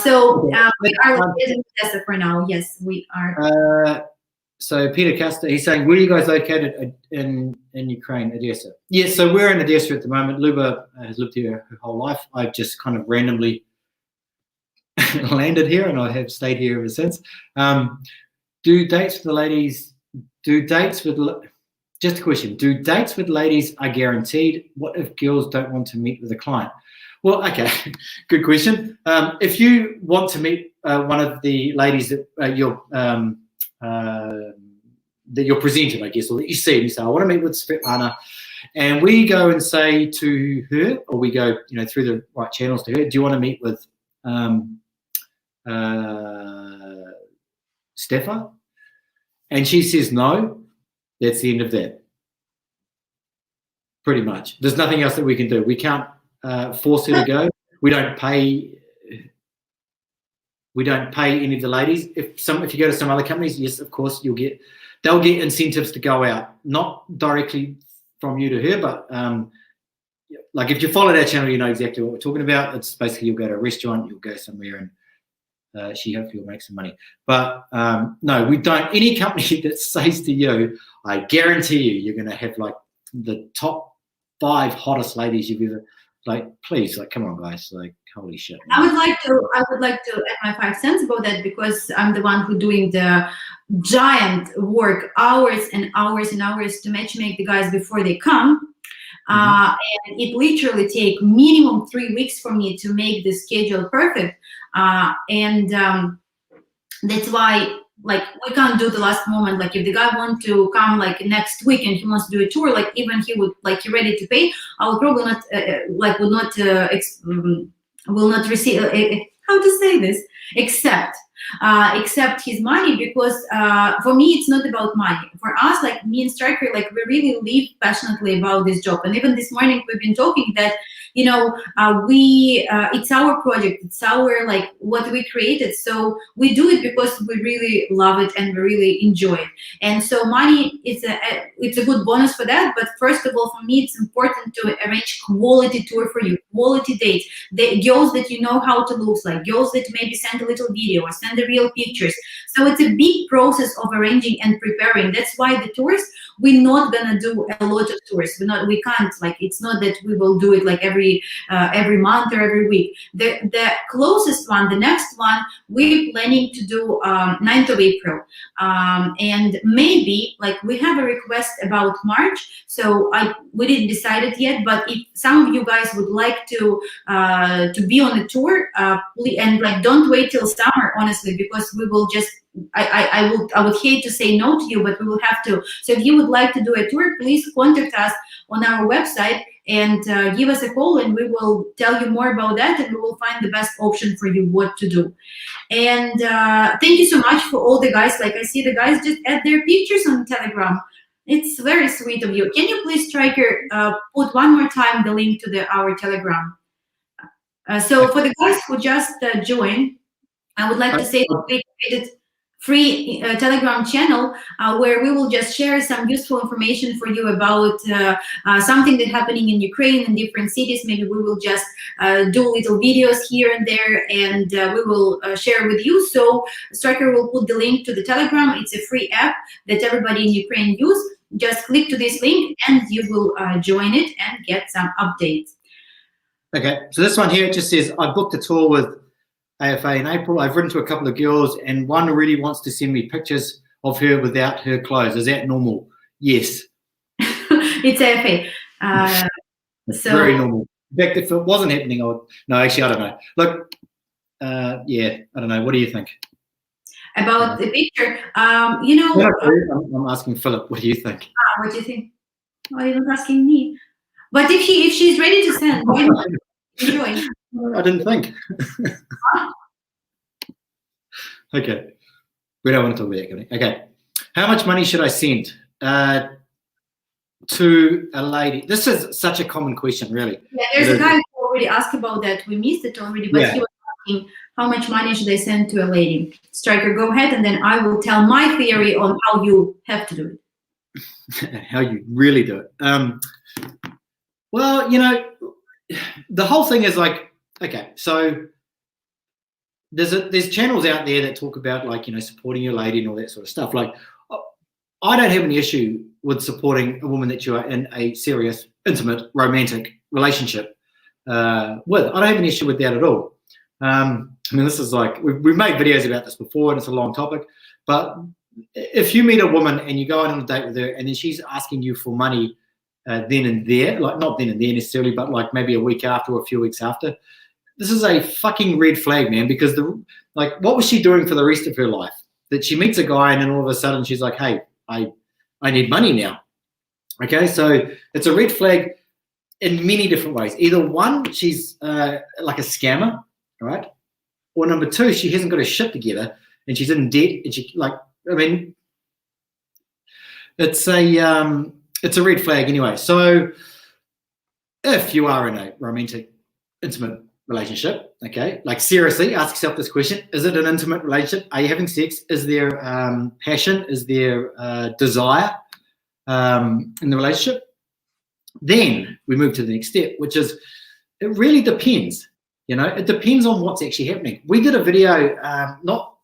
in Odessa for now. Yes, we are. So Peter Custer, he's saying, where are you guys located in Ukraine, Odessa? Yes, so we're in Odessa at the moment. Luba has lived here her whole life. I've just kind of randomly landed here, and I have stayed here ever since. Do dates with ladies are guaranteed? What if girls don't want to meet with a client? Well, okay, good question. If you want to meet one of the ladies that you're presented, I guess, or that you see, and you say, I want to meet with Svetlana, and we go and say to her, or we go, through the right channels to her, do you want to meet with Stefa? And she says no, that's the end of that. Pretty much. There's nothing else that we can do. We can't force her to go. We don't pay any of the ladies. If you go to some other companies, yes, of course, they'll get incentives to go out, not directly from you to her, but like if you follow our channel, you know exactly what we're talking about. It's basically you'll go to a restaurant, you'll go somewhere, and she hopefully will make some money. But no, we don't. Any company that says to you, I guarantee you're going to have like the top 5 hottest ladies you've ever, like, please, like, come on, guys, like, holy shit. I would like to add my 5 cents about that, because I'm the one who doing the giant work, hours and hours and hours to matchmake the guys before they come. and it literally take minimum 3 weeks for me to make the schedule perfect. That's why, like, we can't do the last moment. Like, if the guy wants to come like next week and he wants to do a tour, like, even he would, like, he ready to pay, I will probably not will not receive how to say this, accept his money, because for me it's not about money. For us, like me and Striker, like, we really live passionately about this job. And even this morning we've been talking that, you know, it's our project, it's our, like, what we created, so we do it because we really love it and we really enjoy it. And so money is it's a good bonus for that, but first of all, for me, it's important to arrange quality tour for you, quality dates, the girls that you know how to look like, girls that maybe send a little video or send the real pictures. So it's a big process of arranging and preparing. That's why the tours, we're not gonna do a lot of tours. We can't, like, it's not that we will do it like every month or every week. The closest one, the next one, we're planning to do 9th of April. And maybe, like, we have a request about March, so we didn't decide it yet, but if some of you guys would like to be on a tour, and, like, don't wait till summer, honestly, because we will just, I would hate to say no to you, but we will have to. So if you would like to do a tour, please contact us on our website and give us a call, and we will tell you more about that, and we will find the best option for you what to do. And thank you so much for all the guys. Like, I see the guys just add their pictures on Telegram. It's very sweet of you. Can you please, Striker, put one more time the link to our Telegram? So for the guys who just joined, I would like to say that we created free Telegram channel where we will just share some useful information for you about something that's happening in Ukraine in different cities. Maybe we will just do little videos here and there, and we will share with you. So Striker will put the link to the Telegram. It's a free app that everybody in Ukraine use. Just click to this link and you will join it and get some updates. Okay, so this one here, it just says, I booked a tour with AFA in April. I've written to a couple of girls and one really wants to send me pictures of her without her clothes. Is that normal? Yes. It's AFA. So very normal. In fact, if it wasn't happening, I would, no, actually, I don't know. Look, yeah, I don't know. What do you think? About the picture, you know. I'm asking Philip, what do you think? What do you think? Oh, you're not asking me. But if she's ready to send, why not? Enjoy. I didn't think. Okay. We don't want to talk about that. Okay. How much money should I send to a lady? This is such a common question, really. Yeah, there's a guy who already asked about that. We missed it already, but he was asking how much money should I send to a lady. Striker, go ahead, and then I will tell my theory on how you have to do it. How you really do it. Well, you know, the whole thing is like, okay, so there's channels out there that talk about, like, you know, supporting your lady and all that sort of stuff. Like, I don't have any issue with supporting a woman that you are in a serious, intimate, romantic relationship with. I don't have an issue with that at all. I mean, this is like, we've made videos about this before, and it's a long topic, but if you meet a woman and you go on a date with her and then she's asking you for money then and there, like not then and there necessarily, but like maybe a week after or a few weeks after, this is a fucking red flag, man, because like, what was she doing for the rest of her life? That she meets a guy and then all of a sudden she's like, hey, I need money now. Okay, so it's a red flag in many different ways. Either one, she's like a scammer, right? Or number two, she hasn't got her shit together and she's in debt, and she, like, I mean, it's a red flag anyway. So if you are in a romantic, intimate relationship, okay, like, seriously, ask yourself this question: is it an intimate relationship? Are you having sex? Is there passion? Is there desire in the relationship? Then we move to the next step, which is, it really depends. You know, it depends on what's actually happening. We did a video, I don't know,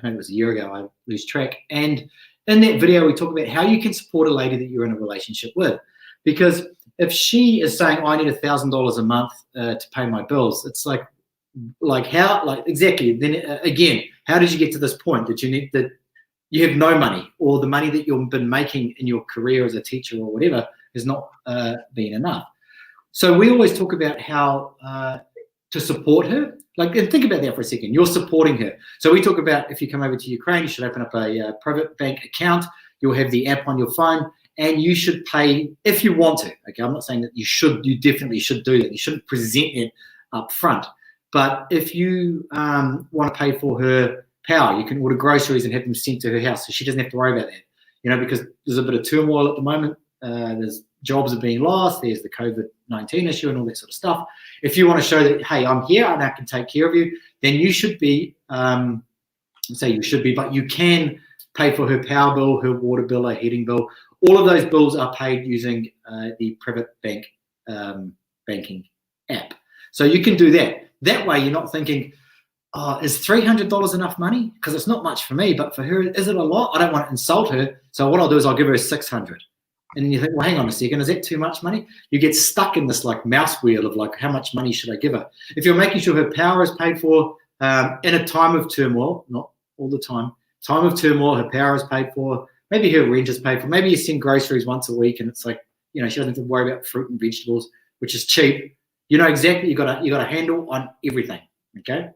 maybe it was a year ago, I lose track. And in that video, we talk about how you can support a lady that you're in a relationship with. Because if she is saying, oh, I need $1,000 a month to pay my bills, it's like how, like, exactly. Then again, how did you get to this point that you have no money, or the money that you've been making in your career as a teacher or whatever has not been enough. So we always talk about how to support her. Like, and think about that for a second. You're supporting her. So we talk about if you come over to Ukraine, you should open up a private bank account. You'll have the app on your phone, and you should pay if you want to. Okay, I'm not saying that you should. You definitely should do that. You shouldn't present it up front. But if you want to pay for her power, you can order groceries and have them sent to her house, so she doesn't have to worry about that. You know, because there's a bit of turmoil at the moment. There's jobs are being lost. There's the COVID-19 issue and all that sort of stuff. If you want to show that, hey, I'm here and I can take care of you, then you should be, say you should be, but you can pay for her power bill, her water bill, her heating bill. All of those bills are paid using the private bank banking app. So you can do that. That way you're not thinking, oh, is $300 enough money? Because it's not much for me, but for her, is it a lot? I don't want to insult her. So what I'll do is I'll give her $600. And you think, well, hang on a second, is that too much money? You get stuck in this like mouse wheel of like, how much money should I give her? If you're making sure her power is paid for in a time of turmoil, not all the time of turmoil, her power is paid for, maybe her rent is paid for, maybe you send groceries once a week and it's like, you know, she doesn't have to worry about fruit and vegetables, which is cheap. You know exactly, you got a handle on everything, okay?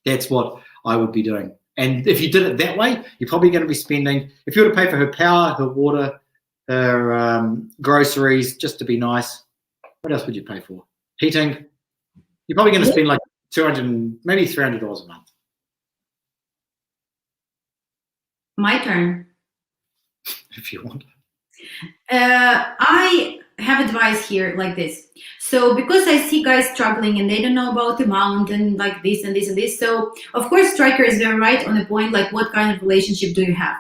That's what I would be doing. And if you did it that way, you're probably going to be spending, if you were to pay for her power, her water, her groceries, just to be nice, what else would you pay for? Heating. You're probably going to spend like $200, maybe $300 a month. My turn. If you want. I have advice here like this. So because I see guys struggling and they don't know about the amount and like this and this and this. So of course, Striker is very right on the point, like what kind of relationship do you have?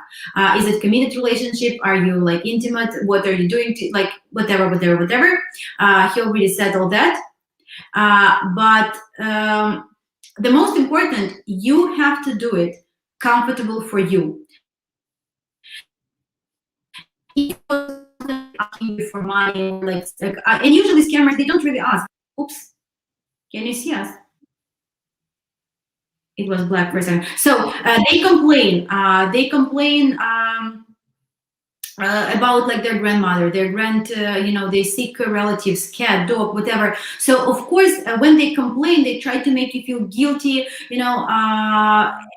Is it committed relationship? Are you like intimate? What are you doing to like whatever. He already said all that. But the most important, you have to do it comfortable for you. Asking you for money, like and usually scammers, they don't really ask. Oops, can you see us? It was black for a second. So they complain about like their grandmother, their you know, they seek relatives, cat, dog, whatever. So of course, when they complain, they try to make you feel guilty, you know,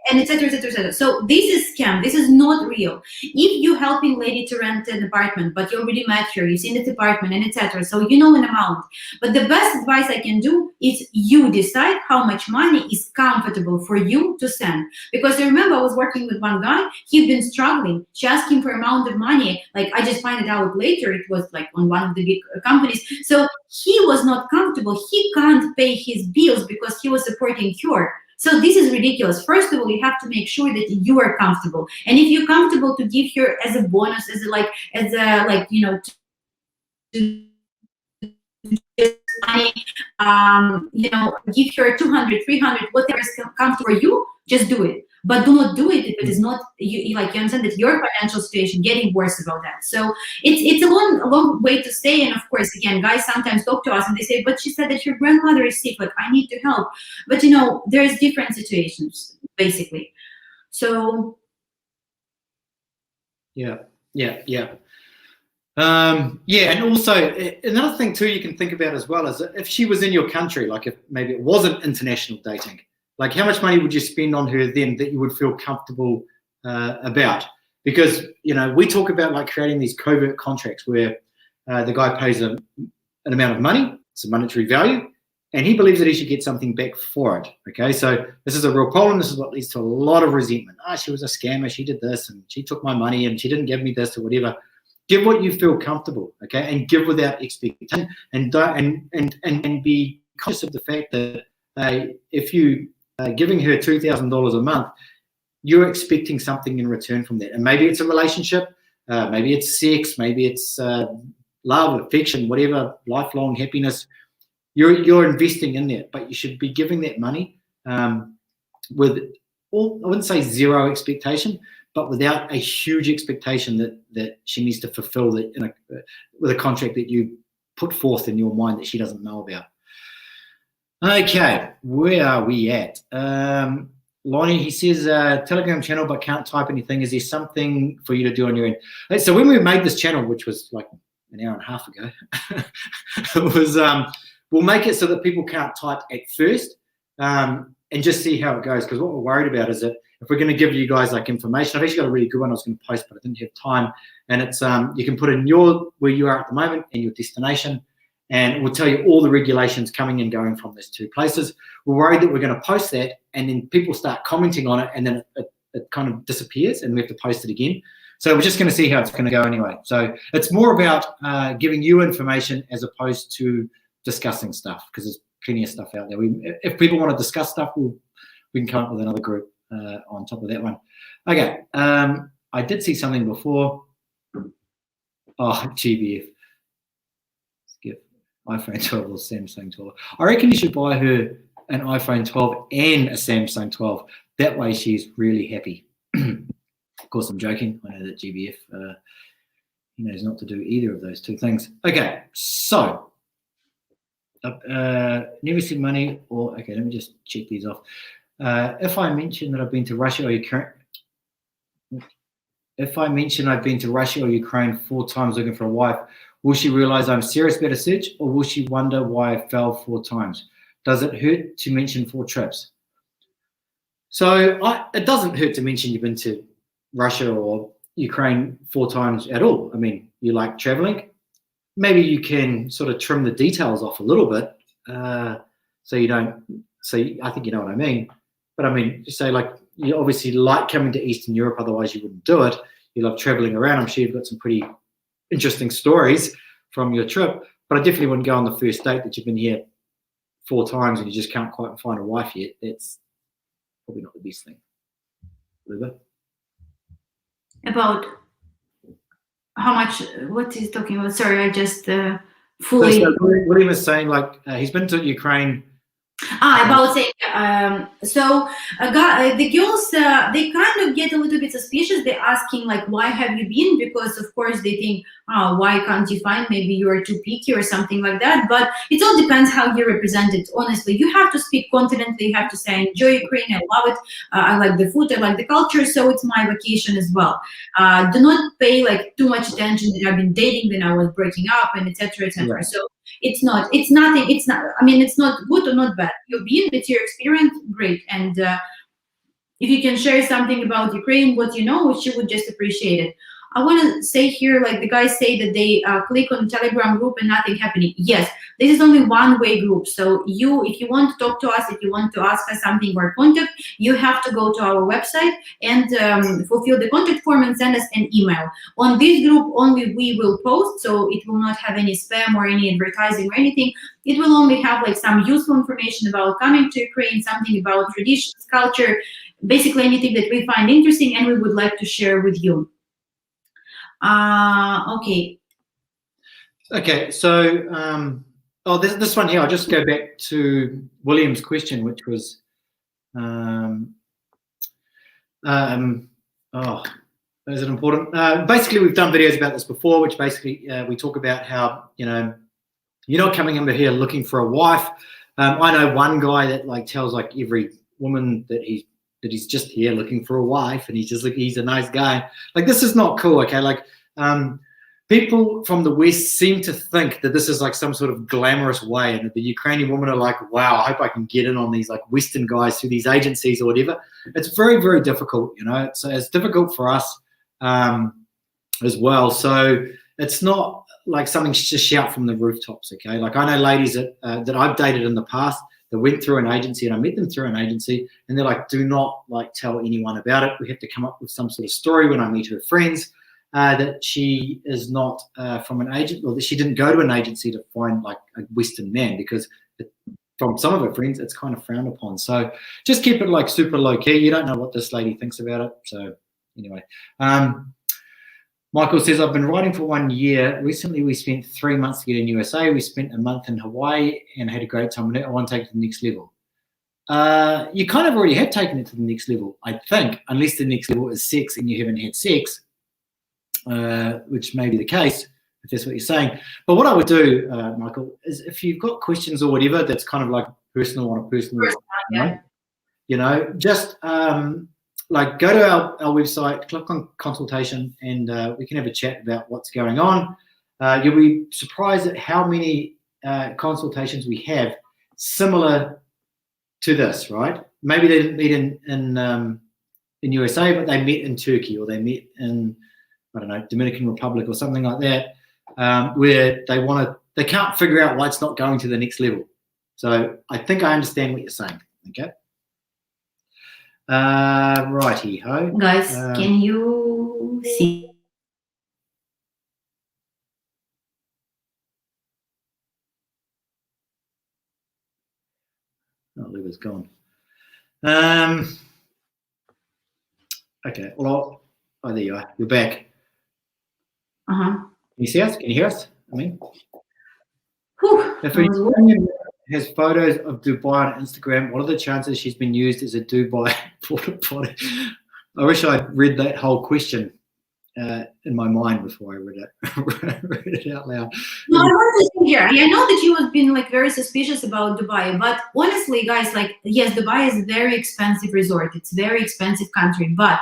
and etc., etc., etc. So this is scam. This is not real. If you're helping lady to rent an apartment, but you already met her, you've seen the apartment, and etc., so you know an amount. But the best advice I can do is you decide how much money is comfortable for you to send. Because I remember I was working with one guy. He'd been struggling. She asked him for amount of money. Like I just find it out later. It was like on one of the big companies. So he was not comfortable. He can't pay his bills because he was supporting her. So this is ridiculous. First of all, you have to make sure that you are comfortable. And if you're comfortable to give her as a bonus, as a you know, money, you know, give her 200, 300, whatever is comfortable for you, just do it. But do not do it if it is not, you understand that your financial situation getting worse about that. So it's a long way to stay. And of course, again, guys sometimes talk to us and they say, but she said that your grandmother is sick, like I need to help. But you know, there's different situations, basically. So. Yeah. And also another thing too you can think about as well is if she was in your country, like if maybe it wasn't international dating, like how much money would you spend on her then that you would feel comfortable about? Because, you know, we talk about like creating these covert contracts where the guy pays an amount of money, it's a monetary value, and he believes that he should get something back for it. Okay, so this is a real problem. This is what leads to a lot of resentment. She was a scammer, she did this and she took my money and she didn't give me this or whatever. Give what you feel comfortable, okay, and give without expectation, and don't and be conscious of the fact that if you giving her $2,000 a month, you're expecting something in return from that, and maybe it's a relationship, maybe it's sex, maybe it's love, affection, whatever, lifelong happiness. You're investing in that, but you should be giving that money with, I wouldn't say zero expectation, but without a huge expectation that she needs to fulfill that with a contract that you put forth in your mind that she doesn't know about. Okay, where are we at? Lonnie, he says, Telegram channel, but can't type anything. Is there something for you to do on your end? So when we made this channel, which was like an hour and a half ago. It was, we'll make it so that people can't type at first and just see how it goes. Because what we're worried about is that if we're going to give you guys like information, I've actually got a really good one I was going to post, but I didn't have time. And it's, you can put in where you are at the moment and your destination, and it will tell you all the regulations coming and going from those two places. We're worried that we're going to post that and then people start commenting on it, and then it kind of disappears and we have to post it again. So we're just going to see how it's going to go anyway. So it's more about giving you information as opposed to discussing stuff, because there's plenty of stuff out there. If people want to discuss stuff, we can come up with another group on top of that one. Okay, I did see something before. Oh, GBF. Skip. iPhone 12 or Samsung 12. I reckon you should buy her an iPhone 12 and a Samsung 12. That way she's really happy. Of course, I'm joking. I know that GBF, he knows not to do either of those two things. Okay, so never seen money or, okay, let me just check these off. If I mention that I've been to Russia or Ukraine, if I mention I've been to Russia or Ukraine 4 times looking for a wife, will she realize I'm serious about a search, or will she wonder why I fell 4 times? Does it hurt to mention 4 trips? So it doesn't hurt to mention you've been to Russia or Ukraine 4 times at all. I mean, you like traveling. Maybe you can sort of trim the details off a little bit, so you don't. So I think you know what I mean. But I mean, just say like you obviously like coming to Eastern Europe, otherwise you wouldn't do it. You love traveling around. I'm sure you've got some pretty interesting stories from your trip. But I definitely wouldn't go on the first date that you've been here 4 times and you just can't quite find a wife yet. That's probably not the best thing. Luba? About how much, what he's talking about? Sorry, I just fully. So William is saying like he's been to Ukraine. About saying, the girls, they kind of get a little bit suspicious. They're asking like, why have you been? Because of course they think, oh, why can't you find? Maybe you are too picky or something like that. But it all depends how you represent it. Honestly, you have to speak confidently. You have to say, I enjoy Ukraine. I love it. I like the food. I like the culture. So it's my vacation as well. Do not pay like too much attention that I've been dating, then I was breaking up, and etc. etc. Right. So it's not, I mean, it's not good or not bad. You've been, it's your experience, great. And if you can share something about Ukraine, what you know, she would just appreciate it. I want to say here, like the guys say that they click on Telegram group and nothing happening. Yes, this is only one-way group. So if you want to talk to us, if you want to ask us something or contact, you have to go to our website and fulfill the contact form and send us an email. On this group, only we will post, so it will not have any spam or any advertising or anything. It will only have like some useful information about coming to Ukraine, something about traditions, culture, basically anything that we find interesting and we would like to share with you. Okay. Okay, so this one here, I'll just go back to William's question, which was is it important? Basically, we've done videos about this before, which basically we talk about how, you know, you're not coming over here looking for a wife. I know one guy that like tells like every woman that he's just here looking for a wife, and he's a nice guy. Like, this is not cool, okay? Like, people from the West seem to think that this is like some sort of glamorous way, and the Ukrainian women are like, wow, I hope I can get in on these like Western guys through these agencies or whatever. It's very, very difficult, you know. It's difficult for us as well. So it's not like something to shout from the rooftops, okay? Like, I know ladies that I've dated in the past that went through an agency, and I met them through an agency, and they're like, do not like tell anyone about it. We have to come up with some sort of story when I meet her friends that she is not from an agent, or that she didn't go to an agency to find like a Western man, because from some of her friends, it's kind of frowned upon. So just keep it like super low key. You don't know what this lady thinks about it. So anyway, Michael says, I've been writing for 1 year. Recently, we spent 3 months to get in USA. We spent a month in Hawaii and had a great time. I want to take it to the next level. You kind of already have taken it to the next level, I think, unless the next level is sex and you haven't had sex, which may be the case, if that's what you're saying. But what I would do, Michael, is if you've got questions or whatever that's kind of like personal on a personal, you know, just like go to our website, click on consultation, and we can have a chat about what's going on. You'll be surprised at how many consultations we have similar to this, right? Maybe they didn't meet in USA, but they met in Turkey, or they met in, I don't know, Dominican Republic or something like that, where they can't figure out why it's not going to the next level. So I think I understand what you're saying. Okay. Righty ho. Guys, can you see? Oh, Luba's gone. Okay. Well, there you are. You're back. Can you see us? Can you hear us? I mean, if a woman has photos of Dubai on Instagram, what are the chances she's been used as a Dubai porta potty? I wish I'd read that whole question in my mind before I read it out loud. No, I want to say here. I know that you have been like very suspicious about Dubai, but honestly, guys, like, yes, Dubai is a very expensive resort. It's a very expensive country, but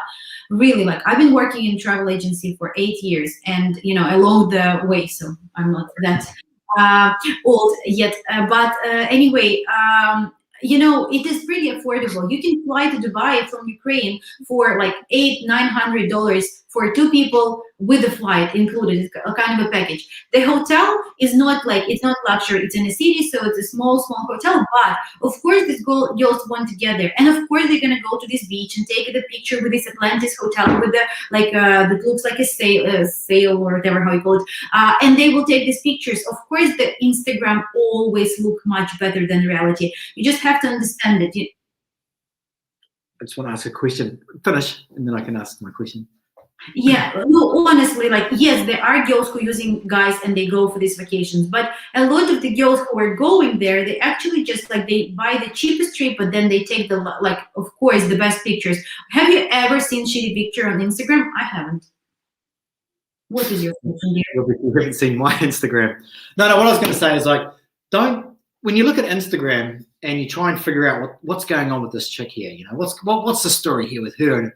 really, like, I've been working in travel agency for 8 years, and along the way, so I'm not that old yet. But anyway, it is pretty affordable. You can fly to Dubai from Ukraine for like $800-900 for 2 people with the flight included. It's a kind of a package. The hotel is not like, it's not luxury. It's in a city, so it's a small hotel. But of course, these girls want to get there, and of course they're gonna go to this beach and take the picture with this Atlantis hotel with the that looks like a sail or whatever how you call it, and they will take these pictures. Of course, the Instagram always look much better than reality. You just have to understand it. I just want to ask a question. Finish, and then I can ask my question. Yeah, no, honestly, like, yes, there are girls who are using guys and they go for these vacations, but a lot of the girls who are going there, they actually just like, they buy the cheapest trip, but then they take the, like, of course, the best pictures. Have you ever seen shitty picture on Instagram? I haven't. What is your question here? You haven't seen my Instagram. No, what I was going to say is, like, when you look at Instagram and you try and figure out what's going on with this chick here, what's the story here with her, and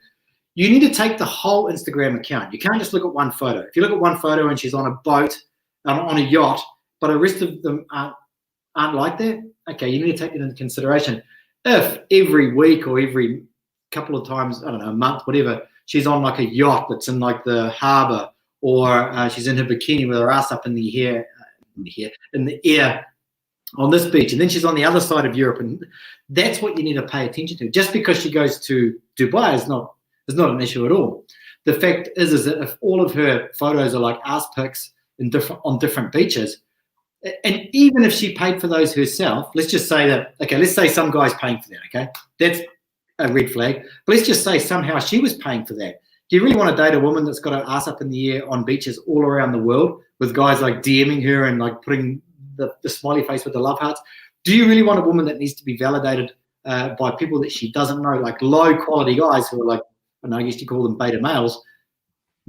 you need to take the whole Instagram account. You can't just look at one photo. If you look at one photo and she's on a boat, on a yacht, but the rest of them aren't like that, okay, you need to take it into consideration. If every week or every couple of times, I don't know, a month, whatever, she's on like a yacht that's in like the harbour, or she's in her bikini with her ass up in the air on this beach, and then she's on the other side of Europe, and that's what you need to pay attention to. Just because she goes to Dubai is not an issue at all. The fact is that if all of her photos are like ass pics on different beaches, and even if she paid for those herself, let's just say that, okay, let's say some guy's paying for that, okay? That's a red flag. But let's just say somehow she was paying for that. Do you really want to date a woman that's got her ass up in the air on beaches all around the world with guys like DMing her and like putting the smiley face with the love hearts? Do you really want a woman that needs to be validated by people that she doesn't know, like low quality guys who are like, I used to call them beta males,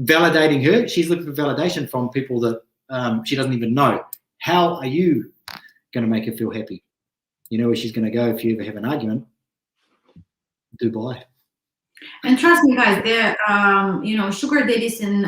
validating her? She's looking for validation from people that she doesn't even know. How are you going to make her feel happy? You know where she's going to go if you ever have an argument? Dubai. And trust me, guys, they're sugar daddies in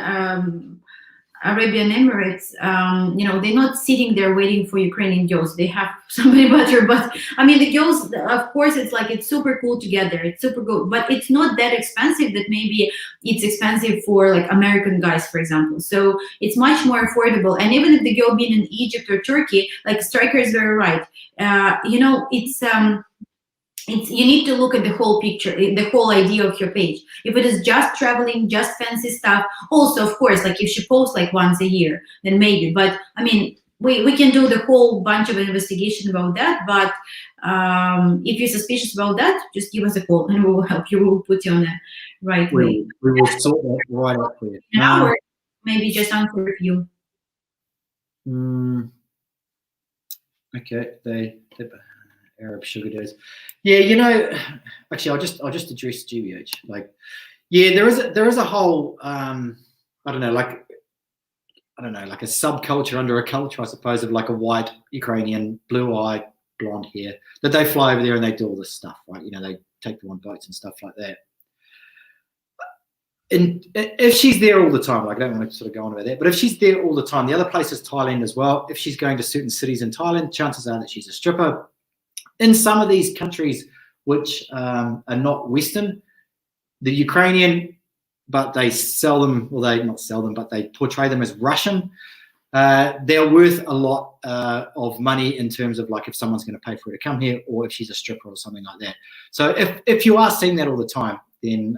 Arabian Emirates, they're not sitting there waiting for Ukrainian girls. They have somebody better. But I mean, the girls, of course, it's super cool together. It's super good, but it's not that expensive that maybe it's expensive for like American guys, for example. So it's much more affordable. And even if the girl being in Egypt or Turkey, like Striker is very right. You need to look at the whole picture, the whole idea of your page. If it is just traveling, just fancy stuff, also, of course, like if she posts like once a year, then maybe. But I mean, we can do the whole bunch of investigation about that. But if you're suspicious about that, just give us a call and we will help you. We will put you on the right way. We will sort that right up for you. Or maybe just answer you. Okay, they Arab sugar daddies. Yeah, actually, I'll just address GBH. Like, yeah, there is a whole like a subculture under a culture, I suppose, of like a white Ukrainian, blue-eyed, blonde hair that they fly over there and they do all this stuff, right? They take them on boats and stuff like that. if she's there all the time, like I don't want to sort of go on about that, but if she's there all the time, the other place is Thailand as well. If she's going to certain cities in Thailand, chances are that she's a stripper. In some of these countries which are not Western, the Ukrainian, but they sell them, well, they not sell them, but they portray them as Russian. They're worth a lot of money in terms of like if someone's going to pay for her to come here, or if she's a stripper or something like that. So if you are seeing that all the time, then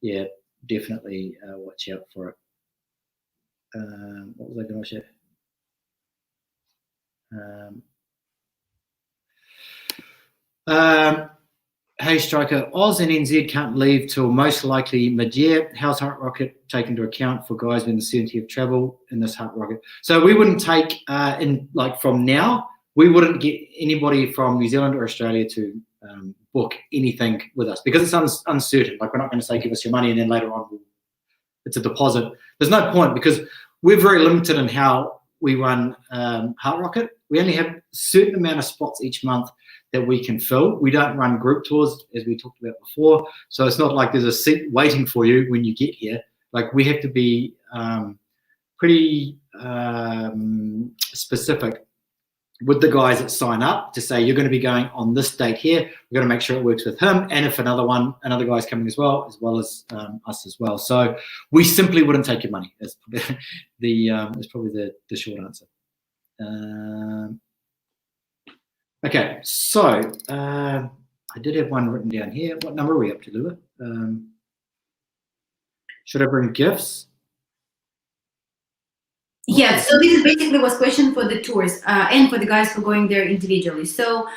yeah, definitely watch out for it. What was I going to share? Hey Striker, Oz and NZ can't leave till most likely mid-year. How's Heart Rocket take into account for guys with uncertainty of travel in this Heart Rocket? So we wouldn't take in like from now, we wouldn't get anybody from New Zealand or Australia to book anything with us because it's uncertain. Like we're not going to say give us your money and then later on it's a deposit. There's no point because we're very limited in how we run Heart Rocket. We only have a certain amount of spots each month that we can fill. We don't run group tours, as we talked about before. So it's not like there's a seat waiting for you when you get here. Like we have to be pretty specific with the guys that sign up to say, you're going to be going on this date here. We've got to make sure it works with him. And if another guy's coming as well as us as well. So we simply wouldn't take your money. That's probably the short answer. Okay, so I did have one written down here. What number are we up to, Luba? Should I bring gifts? Yeah, so this basically was question for the tours and for the guys who are going there individually. So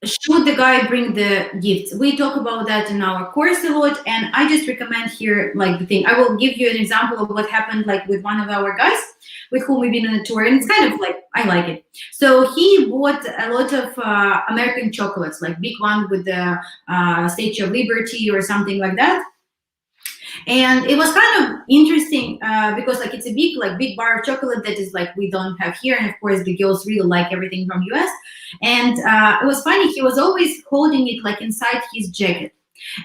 should the guy bring the gifts? We talk about that in our course a lot, and I just recommend here like the thing. I will give you an example of what happened like with one of our guys with whom we've been on a tour, and it's kind of like, I like it. So he bought a lot of American chocolates, like big one with the Statue of Liberty or something like that. And it was kind of interesting because like it's a big bar of chocolate that is like we don't have here, and of course the girls really like everything from US. And it was funny, he was always holding it like inside his jacket.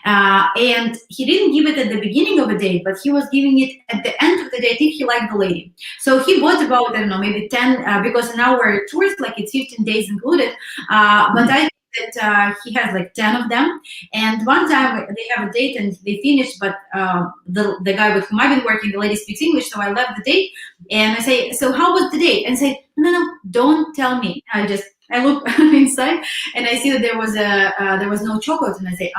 And he didn't give it at the beginning of the date, but he was giving it at the end of the day. I think he liked the lady. So he bought about, I don't know, maybe 10, because in our tours, like it's 15 days included. But I think that he has like 10 of them. And one time they have a date and they finished, but the guy with whom I've been working, the lady speaks English. So I left the date and I say, so how was the date? And say, no, don't tell me. I look inside and I see that there was no chocolate, and I say,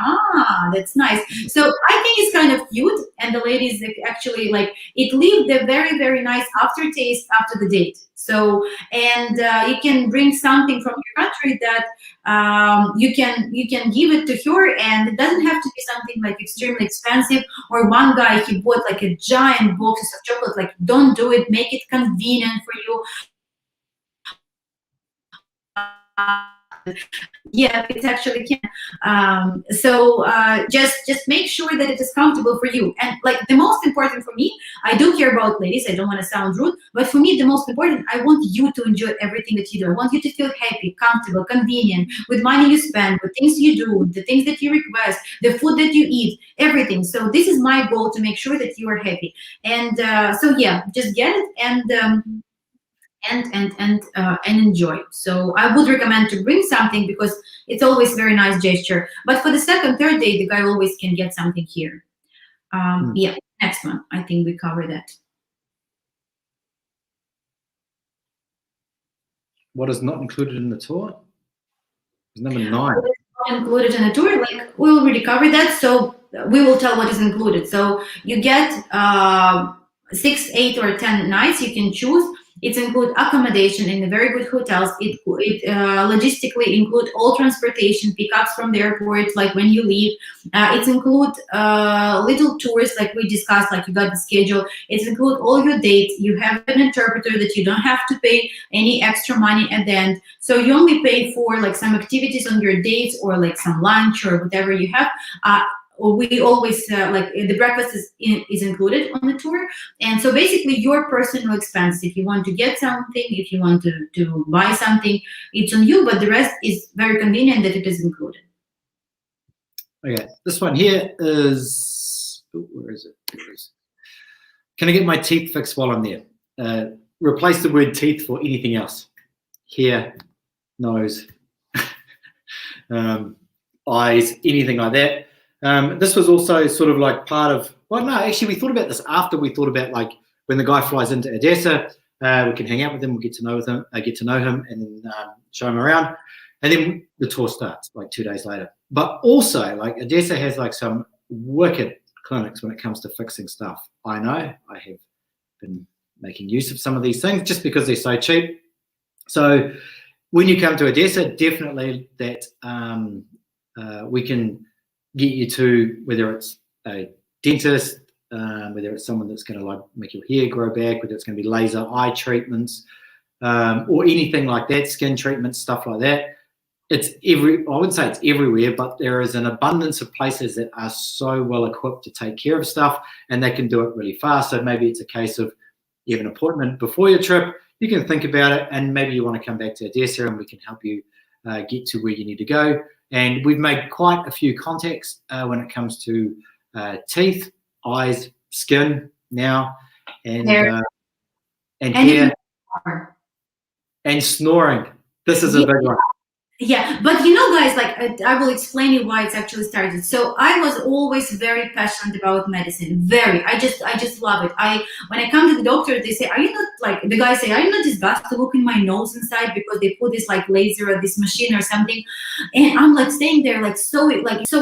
that's nice. So I think it's kind of cute, and the ladies actually like it leaves a very, very nice aftertaste after the date. So and you can bring something from your country that you can give it to her, and it doesn't have to be something like extremely expensive. Or one guy, he bought like a giant boxes of chocolate. Like, don't do it. Make it convenient for you. Yeah, it actually can. So just make sure that it is comfortable for you. And like the most important for me, I do care about ladies, I don't want to sound rude, but for me the most important, I want you to enjoy everything that you do. I want you to feel happy, comfortable, convenient with money you spend, with things you do, the things that you request, the food that you eat, everything. So this is my goal, to make sure that you are happy. And so yeah, just get it and enjoy. So I would recommend to bring something, because it's always a very nice gesture. But for the second, third day, the guy always can get something here. Yeah, next one. I think we cover that. What is not included in the tour? It's number 9. What is not included in the tour? Like we already covered that. So we will tell what is included. So you get 6, 8, or 10 nights. You can choose. It includes accommodation in the very good hotels. It logistically include all transportation, pickups from the airport, like when you leave. It includes little tours, like we discussed, like you got the schedule. It includes all your dates. You have an interpreter that you don't have to pay any extra money at the end. So you only pay for like some activities on your dates, or like some lunch or whatever you have. We always like the breakfast is included on the tour. And so basically your personal expense, if you want to get something, if you want to buy something, it's on you, but the rest is very convenient that it is included. Okay, this one here is Ooh, where is it? There it is. Can I get my teeth fixed while I'm there? Replace the word teeth for anything else. Hair, nose, eyes, anything like that. This was also sort of like part of, well, no, actually we thought about this after we thought about like when the guy flies into Odessa, we can hang out with him, we'll get to know him, and then show him around. And then the tour starts like 2 days later. But also like Odessa has like some wicked clinics when it comes to fixing stuff. I know I have been making use of some of these things just because they're so cheap. So when you come to Odessa, definitely that we can get you to, whether it's a dentist, whether it's someone that's going to like make your hair grow back, whether it's going to be laser eye treatments, or anything like that, skin treatments, stuff like that. It's I wouldn't say it's everywhere, but there is an abundance of places that are so well equipped to take care of stuff, and they can do it really fast. So maybe it's a case of you have an appointment before your trip, you can think about it, and maybe you want to come back to Odessa and we can help you get to where you need to go. And we've made quite a few contacts when it comes to teeth, eyes, skin now, and hair, and snoring. This is a big one. Yeah, but you know, guys, like I will explain you why it's actually started. So I was always very passionate about medicine. Very, I just love it. When I come to the doctor, they say, "Are you not like the guy say? Are you not disgusted to look in my nose inside because they put this like laser or this machine or something?" And I'm like staying there, like so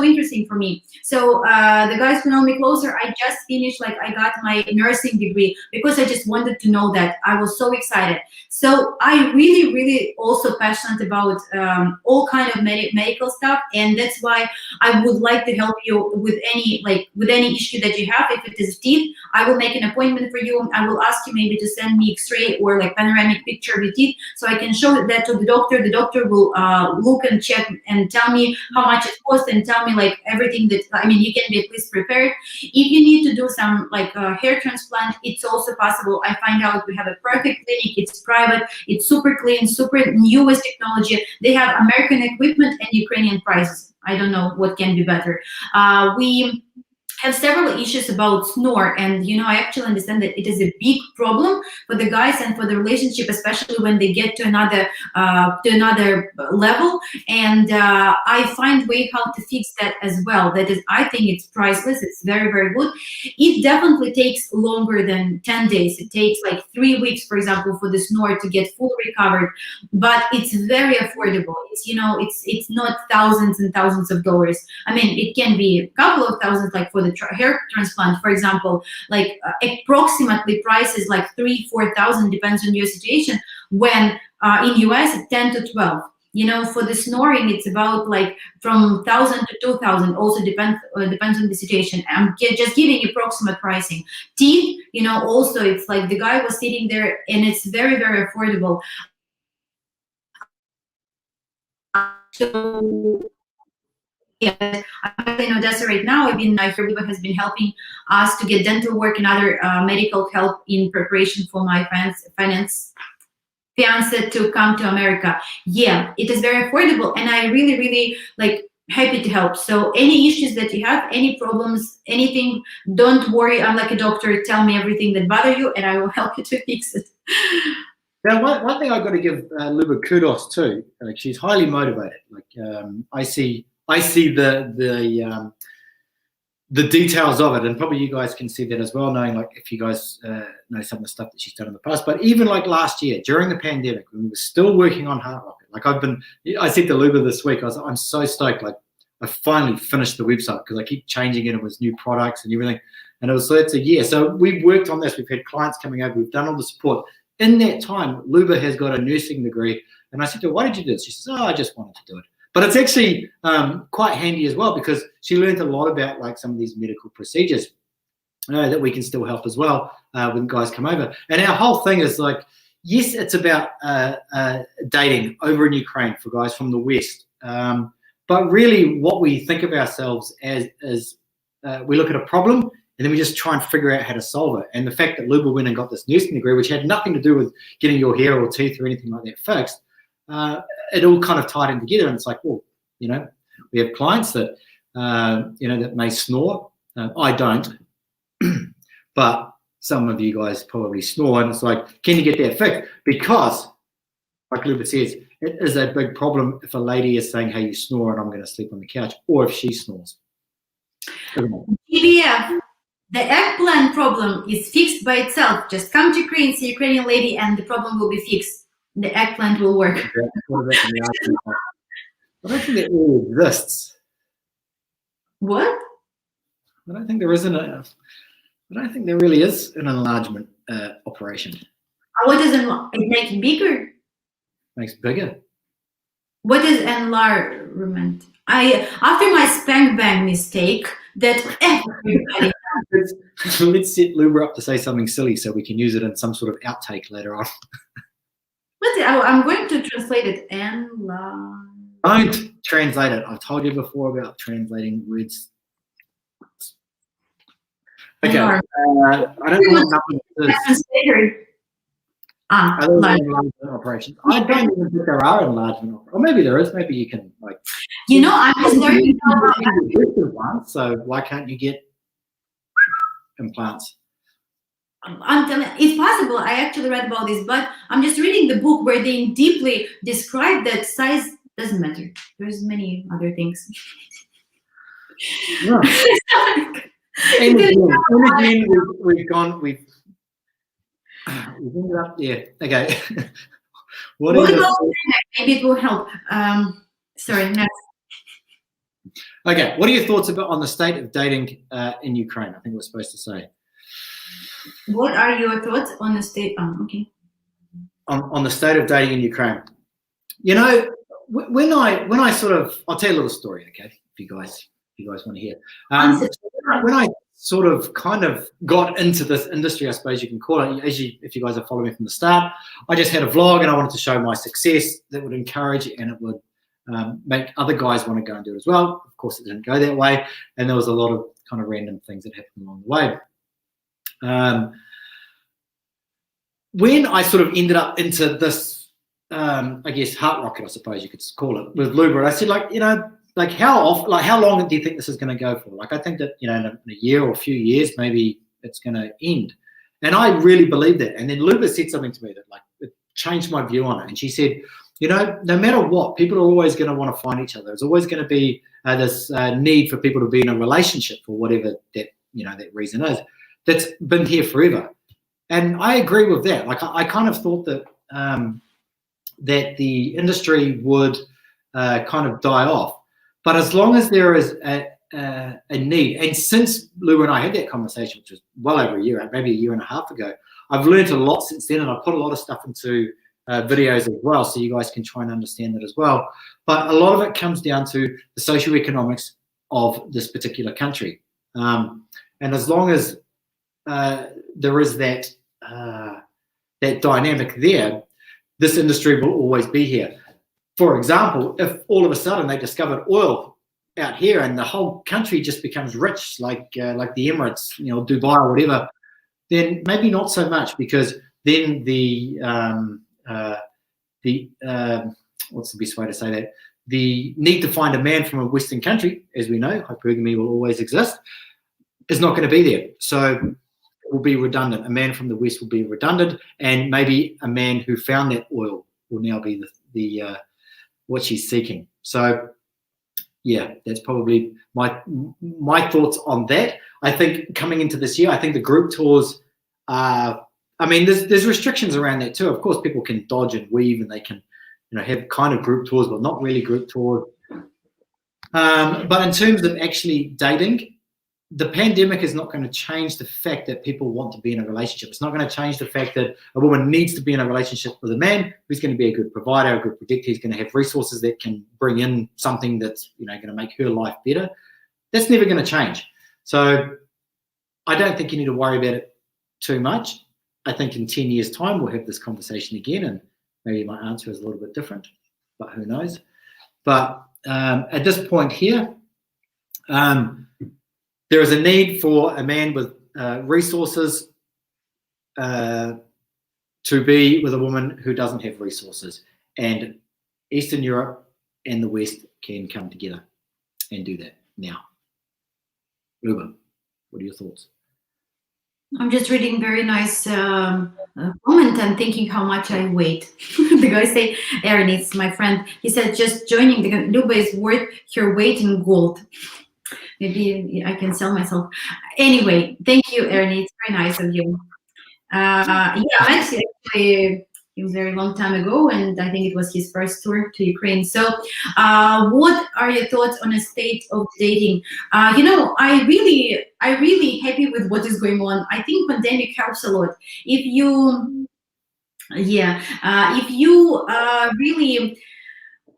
interesting for me. So the guys who know me closer, I just finished, like I got my nursing degree because I just wanted to know that. I was so excited. So I really also passionate about all kind of medical stuff, and that's why I would like to help you with any issue that you have. If it is teeth, I will make an appointment for you. I will ask you maybe to send me X-ray or like panoramic picture of your teeth, so I can show that to the doctor. The doctor will look and check and tell me how much it costs and tell me like everything that, I mean, you can be at least prepared. If you need to do some like hair transplant, it's also possible. I find out we have a perfect clinic. It's private. It's super clean, super newest technology. They have American equipment and Ukrainian prices. I don't know what can be better. We have several issues about snore, and you know, I actually understand that it is a big problem for the guys and for the relationship, especially when they get to another level. And I find way how to fix that as well. That is, I think it's priceless. It's very good. It definitely takes longer than 10 days. It takes like 3 weeks, for example, for the snore to get fully recovered, but it's very affordable. It's, you know, it's not thousands and thousands of dollars. I mean, it can be a couple of thousands, like for the hair transplant, for example, like approximately prices like 3,000-4,000, depends on your situation. When in US, 10 to 12. You know, for the snoring, it's about like from 1,000 to 2,000. Also depends on the situation. I'm just giving approximate pricing. Teeth, you know, also it's like the guy was sitting there, and it's very affordable. So yeah, I'm in Odessa right now. Luba has been helping us to get dental work and other medical help in preparation for my fiance to come to America. Yeah, it is very affordable, and I really like happy to help. So any issues that you have, any problems, anything, don't worry. I'm like a doctor. Tell me everything that bother you, and I will help you to fix it. Now, one thing I've got to give Luba kudos to. Like, she's highly motivated. Like, I see the details of it, and probably you guys can see that as well, knowing like if you guys know some of the stuff that she's done in the past. But even like last year during the pandemic, when we were still working on Heart Rocket, like I said to Luba this week, I'm so stoked. Like, I finally finished the website because I keep changing it. It was new products and everything, and it's a year. So we've worked on this. We've had clients coming over. We've done all the support. In that time, Luba has got a nursing degree, and I said to her, "Why did you do this?" She says, "Oh, I just wanted to do it." But it's actually quite handy as well, because she learned a lot about like some of these medical procedures that we can still help as well when guys come over. And our whole thing is like, yes, it's about dating over in Ukraine for guys from the West. But really what we think of ourselves as is we look at a problem and then we just try and figure out how to solve it. And the fact that Luba went and got this nursing degree, which had nothing to do with getting your hair or teeth or anything like that fixed, it all kind of tied in together. And it's like, well, you know, we have clients that, you know, that may snore. I don't, But some of you guys probably snore, and it's like, can you get that fixed? Because, like Luba says, it is a big problem if a lady is saying, hey, you snore and I'm going to sleep on the couch, or if she snores. EVF, the eggplant problem is fixed by itself. Just come to Ukraine, see a Ukrainian lady, and the problem will be fixed. The eggplant will work. I don't think that really exists. What? I don't think there isn't a. I don't think there really is an enlargement operation. What is it make it bigger? Makes it bigger. What is enlargement? After my spank bang mistake that everybody. Let's set Luba up to say something silly so we can use it in some sort of outtake later on. I'm going to translate it. Enlarge. Don't translate it. I've told you before about translating words. Okay. I don't know what translator. enlargement operations. I don't even think there are enlargement operations. Or maybe there is. Maybe you can like. I'm just learning now. So why can't you get implants? I'm telling, it's possible. I actually read about this, but I'm just reading the book where they deeply describe that size doesn't matter. There's many other things. Yeah. And again, we've ended up there. Okay. What about maybe it will help. Sorry, next. Okay, what are your thoughts on the state of dating in Ukraine? I think we're supposed to say. What are your thoughts on the state? Okay. On the state of dating in Ukraine. You know, when I sort of, I'll tell you a little story, okay? If you guys want to hear. When I sort of kind of got into this industry, I suppose you can call it, if you guys are following me from the start, I just had a vlog and I wanted to show my success that would encourage and it would make other guys want to go and do it as well. Of course, it didn't go that way, and there was a lot of kind of random things that happened along the way. When I sort of ended up into this, I guess, heart rocket, I suppose you could call it, with Luba, I said, how long do you think this is going to go for? Like, I think that, in a year or a few years, maybe it's going to end. And I really believe that. And then Luba said something to me that, like, it changed my view on it. And she said, no matter what, people are always going to want to find each other. There's always going to be this need for people to be in a relationship for whatever that, that reason is. That's been here forever. And I agree with that. Like, I kind of thought that that the industry would kind of die off. But as long as there is a need, and since Luba and I had that conversation, which was well over a year, maybe a year and a half ago, I've learned a lot since then, and I've put a lot of stuff into videos as well, so you guys can try and understand that as well. But a lot of it comes down to the socioeconomics of this particular country. And as long as there is that dynamic there, this industry will always be here. For example, if all of a sudden they discovered oil out here and the whole country just becomes rich, like the Emirates, Dubai or whatever, then maybe not so much, because then the what's the best way to say that? The need to find a man from a Western country, as we know, hypergamy will always exist, is not going to be there. So it will be redundant. A man from the West will be redundant, and maybe a man who found that oil will now be the what she's seeking. So yeah, that's probably my thoughts on that. I think coming into this year, I think the group tours there's restrictions around that too. Of course, people can dodge and weave, and they can have kind of group tours, but not really group tours. But in terms of actually dating, the pandemic is not going to change the fact that people want to be in a relationship. It's not going to change the fact that a woman needs to be in a relationship with a man who's going to be a good provider, a good predictor. He's going to have resources that can bring in something that's going to make her life better. That's never going to change. So I don't think you need to worry about it too much. I think in 10 years' time we'll have this conversation again, and maybe my answer is a little bit different, but who knows. But at this point here, there is a need for a man with resources to be with a woman who doesn't have resources. And Eastern Europe and the West can come together and do that now. Luba, what are your thoughts? I'm just reading very nice comment and thinking how much I weight. The guy say, Aaron, it's my friend. He said, just joining the Luba is worth her weight in gold. Maybe I can sell myself. Anyway, thank you, Aaron. It's very nice of you. Yeah, I met him actually a very long time ago, and I think it was his first tour to Ukraine. So, what are your thoughts on a state of dating? I really happy with what is going on. I think pandemic helps a lot. If you, yeah, if you really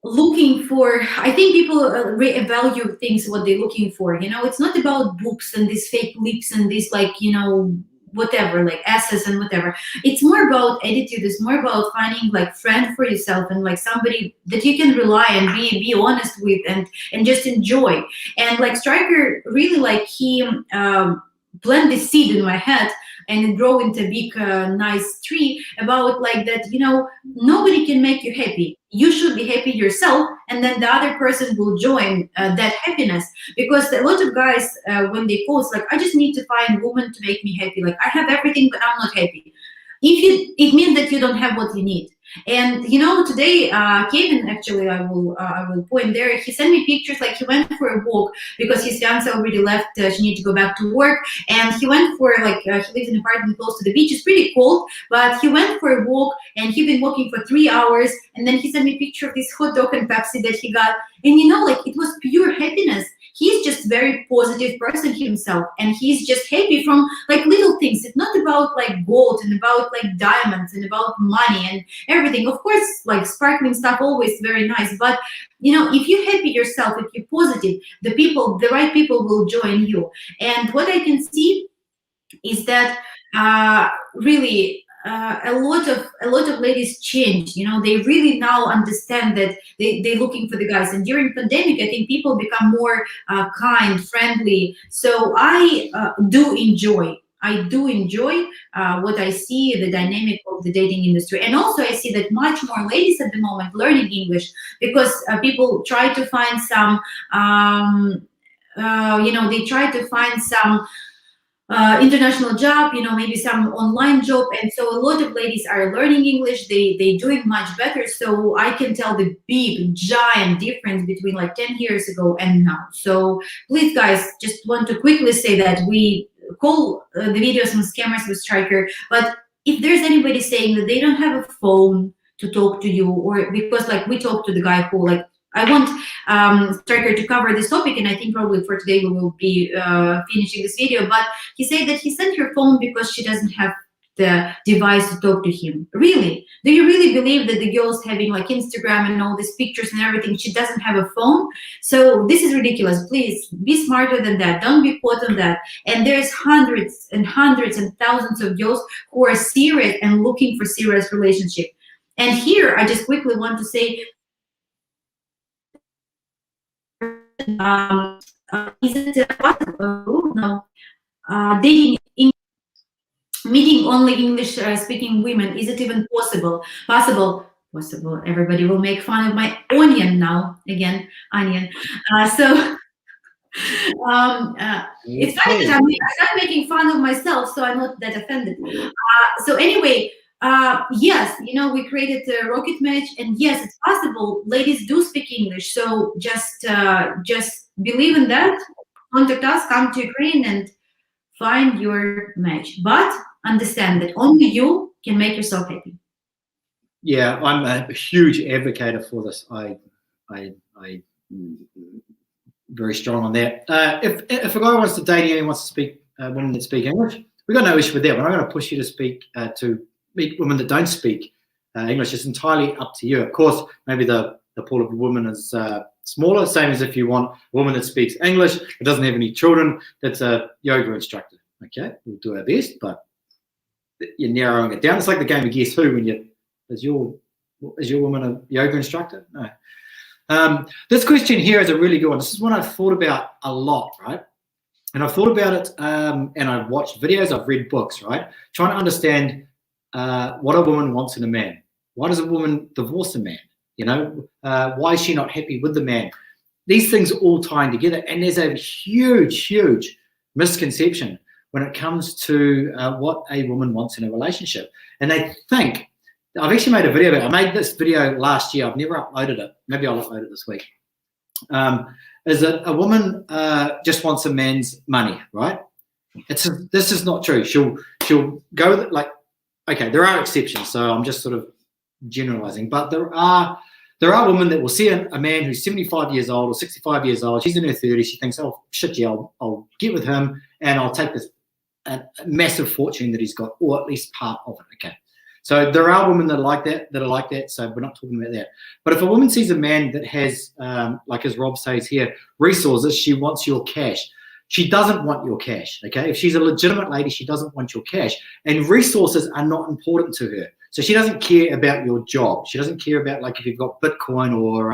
looking for, I think people value things what they're looking for. It's not about books and these fake lips and this whatever, like asses and whatever. It's more about attitude. It's more about finding like friend for yourself and like somebody that you can rely and be honest with and just enjoy. And like Striker really like he plant this seed in my head and it grow into a big nice tree about like that, nobody can make you happy. You should be happy yourself, and then the other person will join that happiness. Because a lot of guys when they post like, I just need to find a woman to make me happy, like I have everything but I'm not happy. It means that you don't have what you need. And today Kevin, actually I will point there, he sent me pictures like he went for a walk because his fiance already left, she needed to go back to work, and he went for like he lives in an apartment close to the beach. It's pretty cold, but he went for a walk and he's been walking for 3 hours, and then he sent me a picture of this hot dog and Pepsi that he got, and like it was pure happiness. He's just very positive person himself, and he's just happy from like little things. It's not about like gold and about like diamonds and about money and everything. Of course, like sparkling stuff always very nice, but if you're happy yourself, if you're positive, the right people will join you. And what I can see is that really a lot of ladies change. They really now understand that they're looking for the guys. And during pandemic, I think people become more kind, friendly. So I do enjoy what I see, the dynamic of the dating industry. And also I see that much more ladies at the moment learning English, because people try to find some they try to find some international job, maybe some online job. And so a lot of ladies are learning English. They doing much better. So I can tell the big giant difference between like 10 years ago and now. So please guys, just want to quickly say that we call the videos some scammers with Striker. But if there's anybody saying that they don't have a phone to talk to you, or because like we talked to the guy who like, I want Striker to cover this topic, and I think probably for today we will be finishing this video, but he said that he sent her phone because she doesn't have the device to talk to him. Really? Do you really believe that the girl's having like Instagram and all these pictures and everything, she doesn't have a phone? So this is ridiculous. Please be smarter than that. Don't be caught on that. And there's hundreds and hundreds and thousands of girls who are serious and looking for serious relationship. And here I just quickly want to say, is it possible? No. Dating, meeting only English speaking women, is it even possible? Possible. Everybody will make fun of my onion now. Again, onion. It's funny that I start making fun of myself, so I'm not that offended. So anyway, yes, we created a rocket match, and yes, it's possible. Ladies do speak English, so just believe in that. Contact us, come to Ukraine, and find your match. But understand that only you can make yourself happy. Yeah, I'm a huge advocate for this. I very strong on that. If a guy wants to date you and he wants to speak women that speak English, we've got no issue with that. We're not going to push you to speak to meet women that don't speak English. It's entirely up to you. Of course, maybe the pool of women is smaller, same as if you want a woman that speaks English, that doesn't have any children, that's a yoga instructor. Okay, we'll do our best, but you're narrowing it down. It's like the game of Guess Who, when is your woman a yoga instructor? No. This question here is a really good one. This is one I've thought about a lot, right? And I've thought about it, and I've watched videos, I've read books, right? Trying to understand what a woman wants in a man. Why does a woman divorce a man? Why is she not happy with the man? These things all tying together, and there's a huge, huge misconception when it comes to what a woman wants in a relationship. And they think, I've actually made a video about it. I made this video last year. I've never uploaded it. Maybe I'll upload it this week. Is that a woman just wants a man's money, right? This is not true. She'll go like, okay, there are exceptions, so I'm just sort of generalizing, but there are women that will see a man who's 75 years old or 65 years old. She's in her 30s. She thinks, oh shit, yeah, I'll get with him and I'll take this a massive fortune that he's got, or at least part of it. Okay, so there are women that are like that. So we're not talking about that. But if a woman sees a man that has, like as Rob says here, resources, she wants your cash. She doesn't want your cash, okay? If she's a legitimate lady, she doesn't want your cash. And resources are not important to her. So she doesn't care about your job. She doesn't care about, like, if you've got Bitcoin or,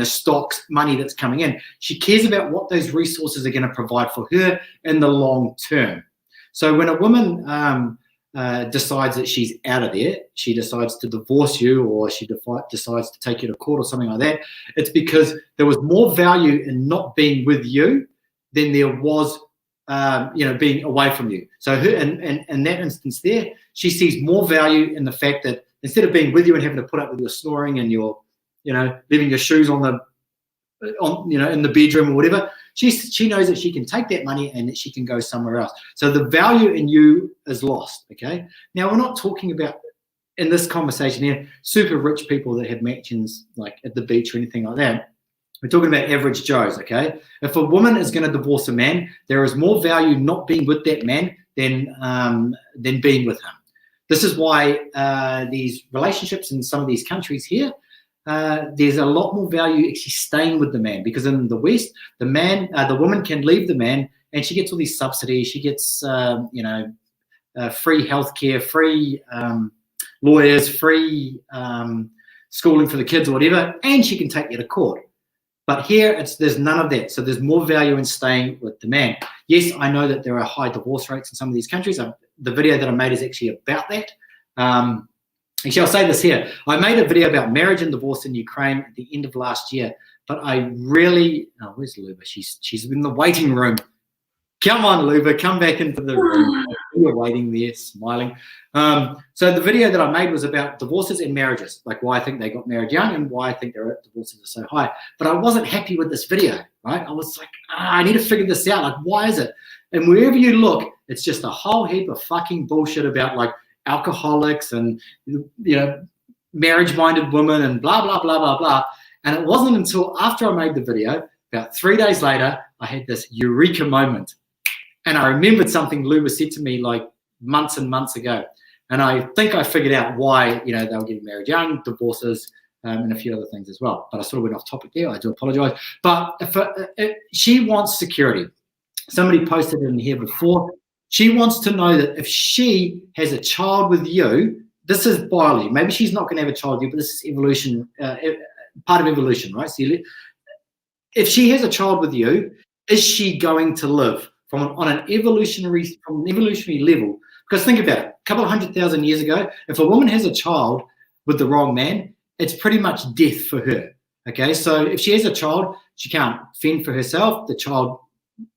stocks, money that's coming in. She cares about what those resources are going to provide for her in the long term. So when a woman decides that she's out of there, she decides to divorce you, or she decides to take you to court or something like that, it's because there was more value in not being with you than there was, being away from you. So her, in that instance there, she sees more value in the fact that instead of being with you and having to put up with your snoring and your, leaving your shoes in the bedroom or whatever, she knows that she can take that money and that she can go somewhere else. So the value in you is lost, okay? Now, we're not talking about, in this conversation here, super rich people that have mansions like at the beach or anything like that. We're talking about average Joes, okay? If a woman is going to divorce a man, there is more value not being with that man than being with him. This is why these relationships in some of these countries here, there's a lot more value actually staying with the man, because in the West, the woman can leave the man and she gets all these subsidies. She gets, free healthcare, free lawyers, free schooling for the kids or whatever, and she can take you to court. But here, there's none of that. So there's more value in staying with the man. Yes, I know that there are high divorce rates in some of these countries. The video that I made is actually about that. Actually, I'll say this here. I made a video about marriage and divorce in Ukraine at the end of last year, but I really, where's Luba? She's in the waiting room. Come on, Luba, come back into the room. You're waiting there, smiling. So the video that I made was about divorces and marriages, like why I think they got married young and why I think their divorces are so high. But I wasn't happy with this video, right? I was like, I need to figure this out. Like, why is it? And wherever you look, it's just a whole heap of fucking bullshit about like alcoholics and, marriage-minded women and blah, blah, blah, blah, blah. And it wasn't until after I made the video, about 3 days later, I had this eureka moment. And I remembered something Luba said to me like months and months ago. And I think I figured out why, they were getting married young, divorces, and a few other things as well. But I sort of went off topic there. I do apologize. But if she wants security. Somebody posted in here before. She wants to know that if she has a child with you, this is biology. Maybe she's not going to have a child with you, but this is evolution, part of evolution, right? So if she has a child with you, is she going to live on an evolutionary level? Because think about it, a couple of 100,000 years ago, if a woman has a child with the wrong man, it's pretty much death for her. Okay, so if she has a child, she can't fend for herself. The child,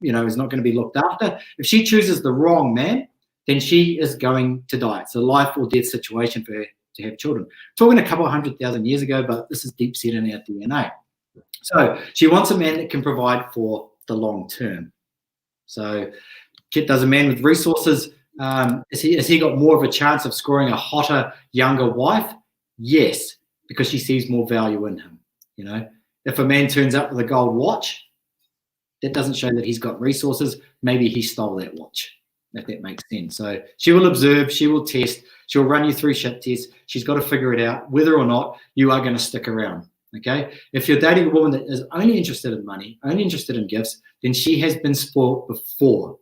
is not going to be looked after. If she chooses the wrong man, then she is going to die. It's a life or death situation for her to have children. Talking a couple of 100,000 years ago, but this is deep set in our DNA. So she wants a man that can provide for the long term. So does a man with resources, has he got more of a chance of scoring a hotter, younger wife? Yes, because she sees more value in him. If a man turns up with a gold watch, that doesn't show that he's got resources. Maybe he stole that watch, if that makes sense. So she will observe, she will test, she'll run you through shit tests. She's got to figure it out whether or not you are going to stick around. Okay, if you're dating a woman that is only interested in money, only interested in gifts, then she has been spoiled before.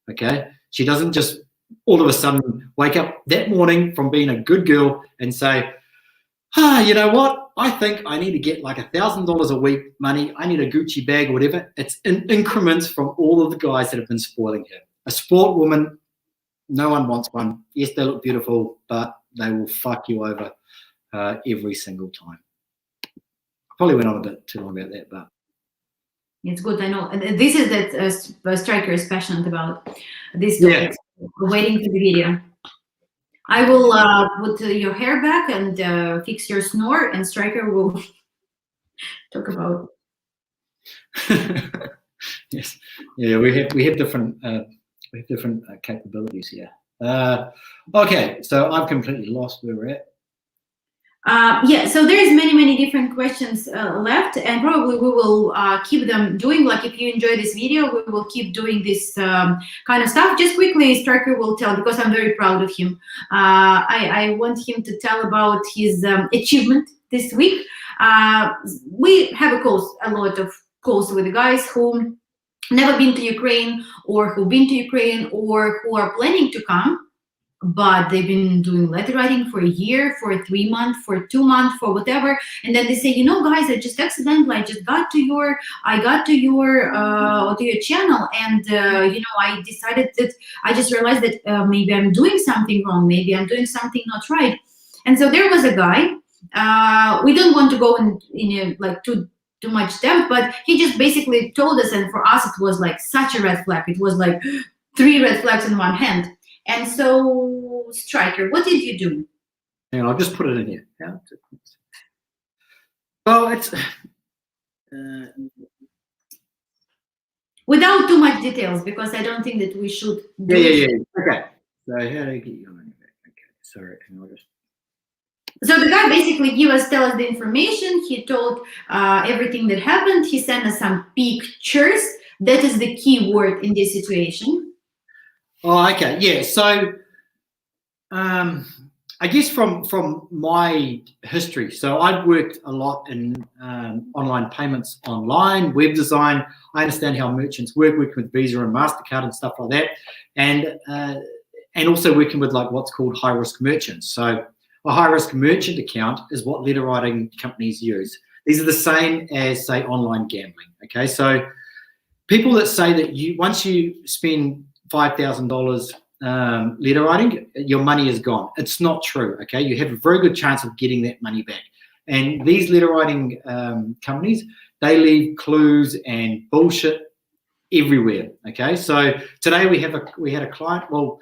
Okay, she doesn't just all of a sudden wake up that morning from being a good girl and say, you know what? I think I need to get like $1,000 a week money. I need a Gucci bag or whatever. It's in increments from all of the guys that have been spoiling her. A spoiled woman, no one wants one. Yes, they look beautiful, but they will fuck you over every single time. Probably went on a bit too long about that, but It's good. I know. And this is that Striker is passionate about this topic. Yeah. Waiting for the video. I will put your hair back and fix your snore, and Striker will talk about. Yes. Yeah. We have different capabilities here. Okay. So I've completely lost where we're at. Yeah, so there's many different questions left, and probably we will keep them doing. Like, if you enjoy this video, we will keep doing this kind of stuff. Just quickly, Striker will tell, because I'm very proud of him. I want him to tell about his achievement this week. We have a lot of calls with the guys who never been to Ukraine, or who've been to Ukraine, or who are planning to come, but they've been doing letter writing for a year, for 3 months, for 2 months, for whatever, and then they say, you know, guys, I just accidentally, I got to your channel, and you know, I decided that I just realized that maybe I'm doing something wrong, maybe I'm doing something not right. And so there was a guy. We don't want to go in like too much depth, but he just basically told us, and for us it was like such a red flag. It was like 3 red flags in one hand. And so, Striker, what did you do? Hang on, I'll just put it in here. Yeah. Well, it's without too much details, because I don't think that we should. Yeah. Okay. So how do I get your money back? Okay. Sorry. Hang on, So the guy basically tell us the information. He told everything that happened. He sent us some pictures. That is the key word in this situation. Oh, okay. Yeah. So, I guess from my history, so I've worked a lot in online payments, online web design. I understand how merchants working with Visa and MasterCard and stuff like that, and also working with like what's called high risk merchants. So a high risk merchant account is what letter writing companies use. These are the same as, say, online gambling. Okay, so people that say that once you spend $5,000 letter writing, your money is gone. It's not true. Okay, you have a very good chance of getting that money back. And these letter writing companies, they leave clues and bullshit everywhere. Okay, so today we had a client. Well,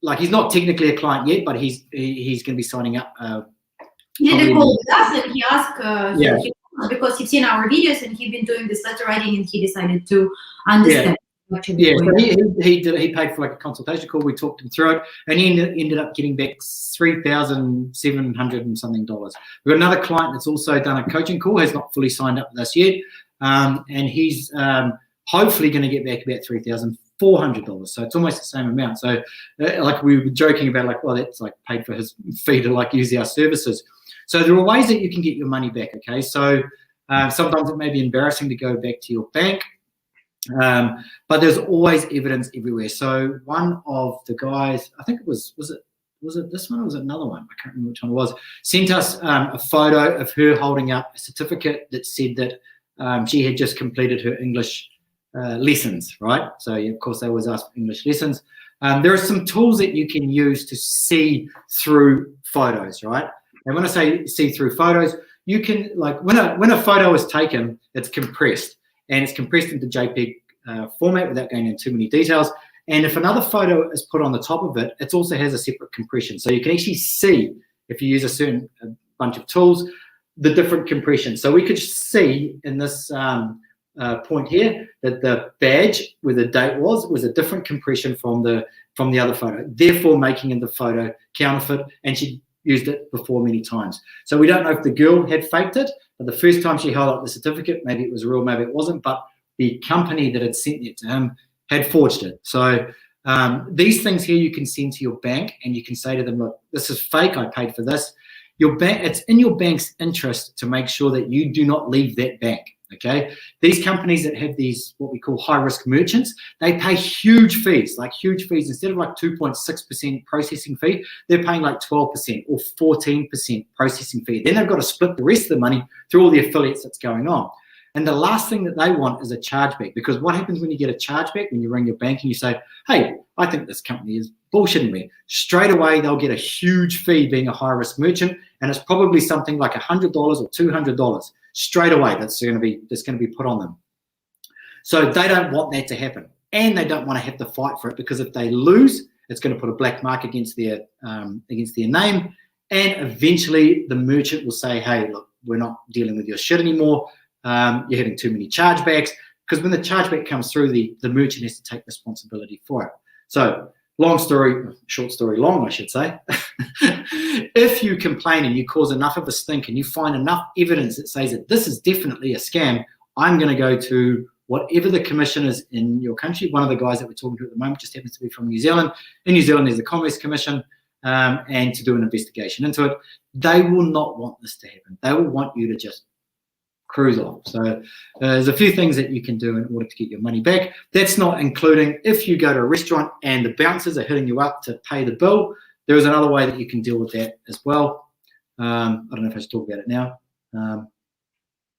like he's not technically a client yet, but he's going to be signing up. He had a call with us, and he asked because he's seen our videos, and he's been doing this letter writing, and he decided to understand. Yeah. Yeah, so he paid for like a consultation call. We talked him through it, and he ended up getting back $3,700 and something. We've got another client that's also done a coaching call, has not fully signed up with us yet, and he's hopefully going to get back about $3,400. So it's almost the same amount. So like we were joking about, like, well, that's like paid for his fee to like use our services. So there are ways that you can get your money back. Okay, so sometimes it may be embarrassing to go back to your bank. But there's always evidence everywhere. So one of the guys, I think it was it this one or was it another one? I can't remember which one it was, sent us a photo of her holding up a certificate that said that she had just completed her English lessons, right? So yeah, of course they always ask for English lessons. There are some tools that you can use to see through photos, right? And when I say see through photos, you can, like, when a photo is taken, it's compressed. And it's compressed into JPEG format without going into too many details. And if another photo is put on the top of it, it also has a separate compression. So you can actually see, if you use a bunch of tools, the different compression. So we could see in this point here that the badge where the date was a different compression from the other photo, therefore making the photo counterfeit, and she used it before many times. So we don't know if the girl had faked it, but the first time she held up the certificate, maybe it was real, maybe it wasn't, but the company that had sent it to him had forged it. So these things here you can send to your bank, and you can say to them, look, this is fake, I paid for this. Your bank, it's in your bank's interest to make sure that you do not leave that bank. Okay, these companies that have these, what we call high risk merchants, they pay huge fees, instead of like 2.6% processing fee, they're paying like 12% or 14% processing fee. Then they've got to split the rest of the money through all the affiliates that's going on. And the last thing that they want is a chargeback, because what happens when you get a chargeback, when you ring your bank and you say, hey, I think this company is bullshitting me, straight away they'll get a huge fee being a high risk merchant, and it's probably something like $100 or $200. straight away that's going to be put on them. So they don't want that to happen, and they don't want to have to fight for it, because if they lose, it's going to put a black mark against their name, and eventually the merchant will say, hey, look, we're not dealing with your shit anymore. You're having too many chargebacks, because when the chargeback comes through, the merchant has to take responsibility for it. So short story long, I should say. If you complain and you cause enough of a stink and you find enough evidence that says that this is definitely a scam, I'm going to go to whatever the commission is in your country. One of the guys that we're talking to at the moment just happens to be from New Zealand. In New Zealand, there's the Commerce Commission, and to do an investigation into it. They will not want this to happen. They will want you to just cruise off. So there's a few things that you can do in order to get your money back. That's not including if you go to a restaurant and the bouncers are hitting you up to pay the bill. There is another way that you can deal with that as well. I don't know if I should talk about it now.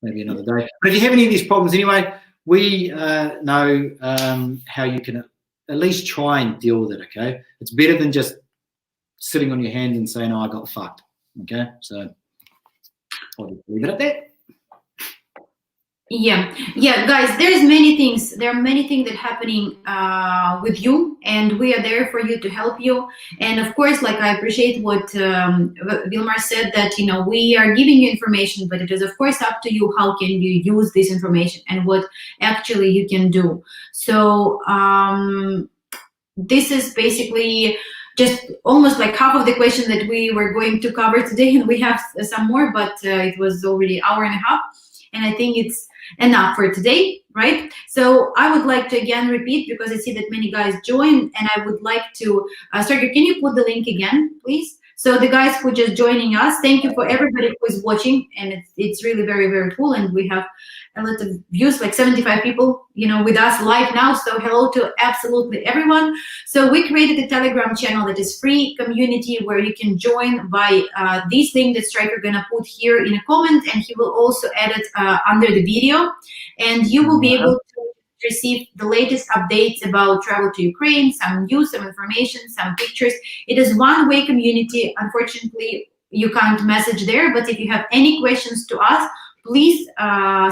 Maybe another day. But if you have any of these problems anyway, we know how you can at least try and deal with it, okay? It's better than just sitting on your hands and saying, oh, I got fucked, okay? So I'll just leave it at that. Yeah, guys, there's many things. There are many things that are happening with you, and we are there for you to help you. And of course, like, I appreciate what Vilmar said, that, you know, we are giving you information, but it is of course up to you how can you use this information and what actually you can do. So this is basically just almost like half of the question that we were going to cover today, and we have some more, but it was already an hour and a half, and I think it's enough for today, right? So I would like to again repeat, because I see that many guys joined, and I would like to Sergey, can you put the link again, please? So the guys who are just joining us, thank you for everybody who is watching, and it's really very, very cool, and we have a lot of views, like 75 people, you know, with us live now. So hello to absolutely everyone. So we created a Telegram channel that is free community, where you can join by this link that Striker gonna put here in a comment, and he will also add it under the video, and you will be able to receive the latest updates about travel to Ukraine, some news, some information, some pictures. It is one-way community. Unfortunately, you can't message there, but if you have any questions to us, please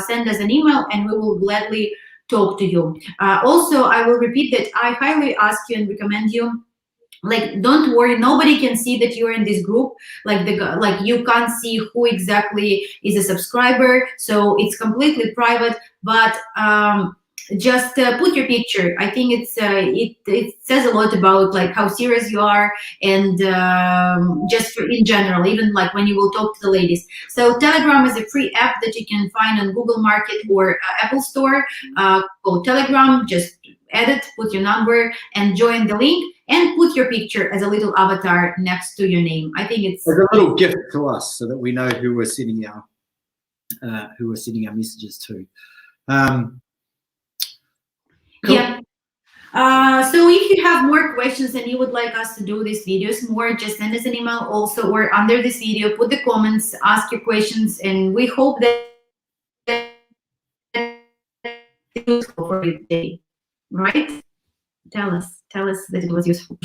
send us an email, and we will gladly talk to you. Also, I will repeat that I highly ask you and recommend you, like, don't worry, nobody can see that you're in this group. Like you can't see who exactly is a subscriber, so it's completely private. But just put your picture. I think it says a lot about like how serious you are, and just for in general, even like when you will talk to the ladies. So Telegram is a free app that you can find on Google Market or Apple Store. Called Telegram. Just add it, put your number, and join the link, and put your picture as a little avatar next to your name. I think it's a little gift to us, so that we know who we're sending our messages to. Cool. Yeah. So if you have more questions and you would like us to do these videos more, just send us an email also, or under this video, put the comments, ask your questions, and we hope that it's useful for you today, right? Tell us that it was useful.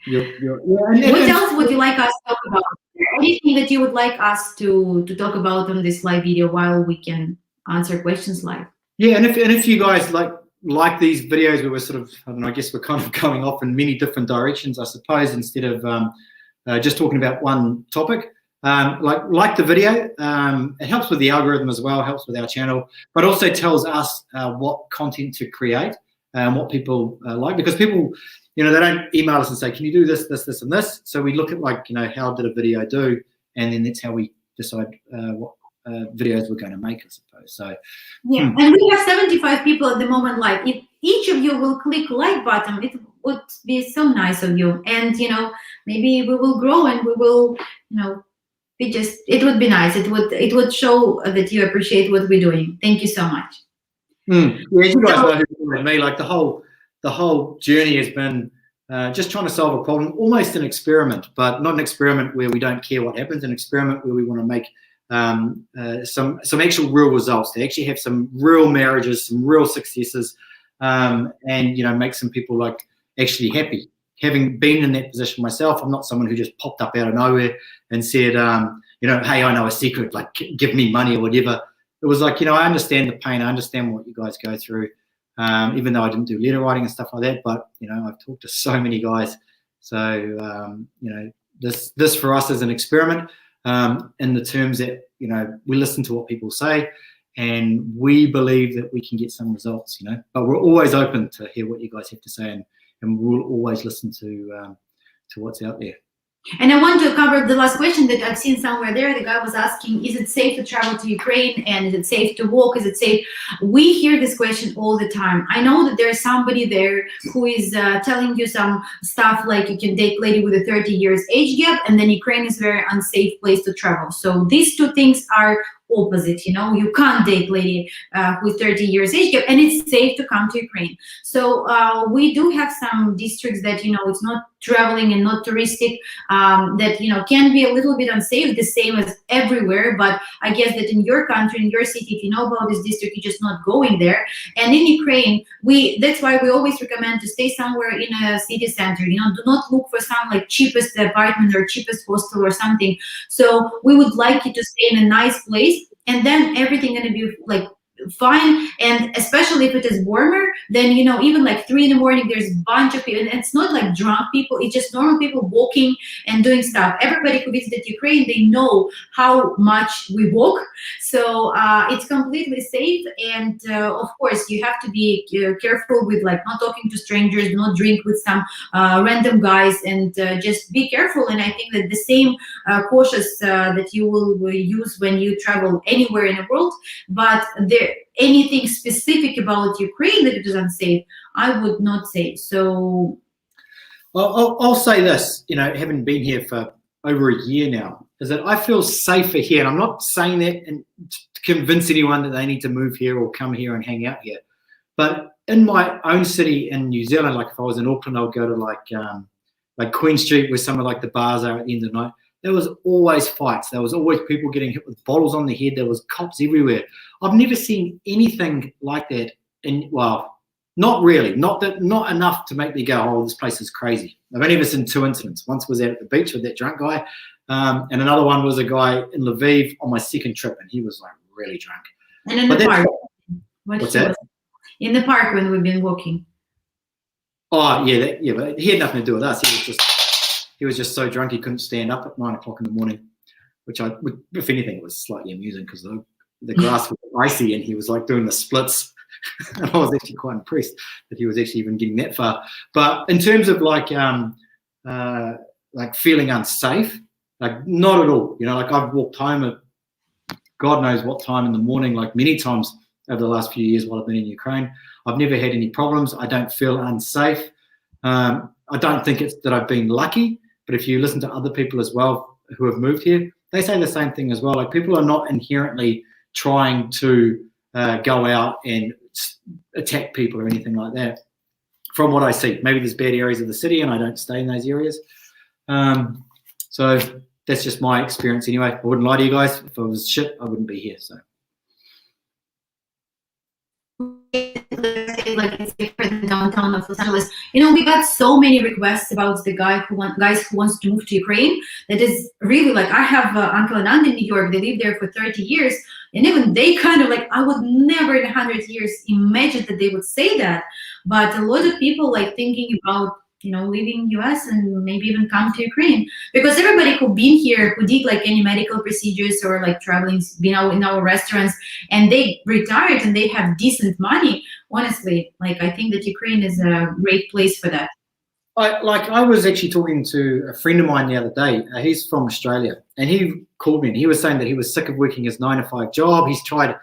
What else would you like us to talk about? Anything that you would like us to talk about on this live video while we can answer questions live? Yeah, and if you guys like these videos where we're sort of, I don't know, I guess we're kind of going off in many different directions, I suppose, instead of just talking about one topic. Like the video, it helps with the algorithm as well, helps with our channel, but also tells us what content to create and what people like, because people, you know, they don't email us and say, can you do this, this, this, and this? So we look at, like, you know, how did a video do, and then that's how we decide what videos we're going to make, I suppose. So yeah, and we have 75 people at the moment live. If each of you will click like button, it would be so nice of you, and, you know, maybe we will grow, and we will, you know, it would be nice. It would show that you appreciate what we're doing. Thank you so much. Yeah, you guys know who me. Like the whole journey has been just trying to solve a problem, almost an experiment, but not an experiment where we don't care what happens. An experiment where we want to make some actual real results. They actually have some real marriages, some real successes, and, you know, make some people like actually happy. Having been in that position myself, I'm not someone who just popped up out of nowhere and said, you hey, I know a secret, like give me money or whatever. It was like, I understand the pain. I understand what you guys go through, even though I didn't do letter writing and stuff like that. But, I've talked to so many guys. So, this for us is an experiment in the terms that, we listen to what people say and we believe that we can get some results, but we're always open to hear what you guys have to say, and we'll always listen to what's out there. And I want to cover the last question that I've seen somewhere there. The guy was asking, is it safe to travel to Ukraine? And is it safe to walk? Is it safe? We hear this question all the time. I know that there's somebody there who is telling you some stuff like you can date lady with a 30 years age gap, and then Ukraine is a very unsafe place to travel. So these two things are opposite. You can't date lady with 30 years age gap, and it's safe to come to Ukraine. So we do have some districts that it's not traveling and not touristic, that can be a little bit unsafe, the same as everywhere. But I guess that in your country, in your city, if you know about this district, you're just not going there. And in Ukraine, that's why we always recommend to stay somewhere in a city center. Do not look for some like cheapest apartment or cheapest hostel or something. So we would like you to stay in a nice place, and then everything gonna be like fine. And especially if it is warmer, then even like 3 in the morning, there's a bunch of people, and it's not like drunk people, it's just normal people walking and doing stuff. Everybody who visited Ukraine, they know how much we walk, so it's completely safe. And of course you have to be careful with like not talking to strangers, do not drink with some random guys, and just be careful. And I think that the same cautious that you will use when you travel anywhere in the world. But anything specific about Ukraine that it is unsafe, I would not say. So well, I'll say this, having been here for over a year now, is that I feel safer here. And I'm not saying that to convince anyone that they need to move here or come here and hang out here. But in my own city in New Zealand, like if I was in Auckland, I would go to like Queen Street, where some of like the bars are at the end of the night. There was always fights. There was always people getting hit with bottles on the head. There was cops everywhere. I've never seen anything like that not really, not enough to make me go, oh, this place is crazy. I've only ever seen 2 incidents. Once was out at the beach with that drunk guy, and another one was a guy in Lviv on my second trip, and he was like really drunk. And in the park. What's that? In the park when we've been walking. Oh yeah, but he had nothing to do with us. He was just so drunk he couldn't stand up at 9 o'clock in the morning, which if anything, was slightly amusing because the grass was icy and he was like doing the splits. And I was actually quite impressed that he was actually even getting that far. But in terms of like feeling unsafe, like not at all. Like I've walked home at God knows what time in the morning, like many times over the last few years while I've been in Ukraine. I've never had any problems. I don't feel unsafe. I don't think it's that I've been lucky, but if you listen to other people as well who have moved here, they say the same thing as well. Like people are not inherently trying to go out and attack people or anything like that. From what I see, maybe there's bad areas of the city and I don't stay in those areas. So that's just my experience anyway. I wouldn't lie to you guys. If it was shit, I wouldn't be here. So. Like it's different than downtown of Los Angeles. We got so many requests about the guys who wants to move to Ukraine. That is really like, I have uncle and aunt in New York. They lived there for 30 years, and even they kind of like, I would never in 100 years imagine that they would say that. But a lot of people like thinking about leaving US and maybe even come to Ukraine, because everybody who been here, who did like any medical procedures or like traveling, been out in our restaurants, and they retired and they have decent money, honestly, like I think that Ukraine is a great place for that. I was actually talking to a friend of mine the other day. He's from Australia, and he called me and he was saying that he was sick of working his 9-to-5 job. He's tried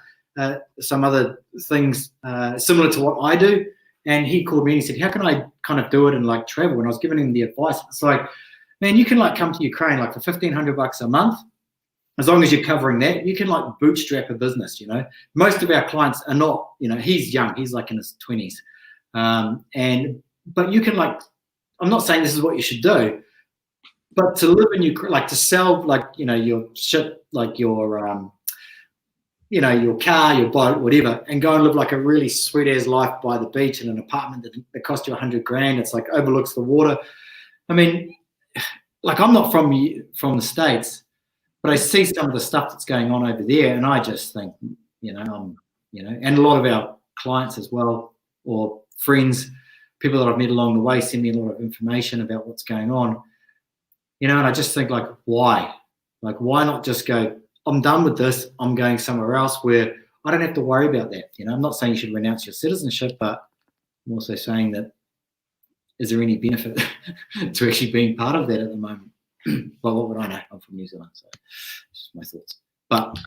some other things similar to what I do. And he called me and he said, how can I kind of do it and like travel? And I was giving him the advice. It's like, man, you can like come to Ukraine like for $1,500 a month. As long as you're covering that, you can like bootstrap a business, Most of our clients are not, he's young. He's like in his 20s. But you can like, I'm not saying this is what you should do, but to live in Ukraine, like to sell like, your shit, like your car, your boat, whatever, and go and live like a really sweet ass life by the beach in an apartment that cost you $100,000. It's like overlooks the water. I mean, like I'm not from the States, But I see some of the stuff that's going on over there, and I just think, and a lot of our clients as well, or friends, people that I've met along the way, send me a lot of information about what's going on, and I just think, like, why? Like, why not just go, I'm done with this, I'm going somewhere else where I don't have to worry about that. I'm not saying you should renounce your citizenship, but I'm also saying that, is there any benefit to actually being part of that at the moment? Well, what would I know? I'm from New Zealand, so just my thoughts. But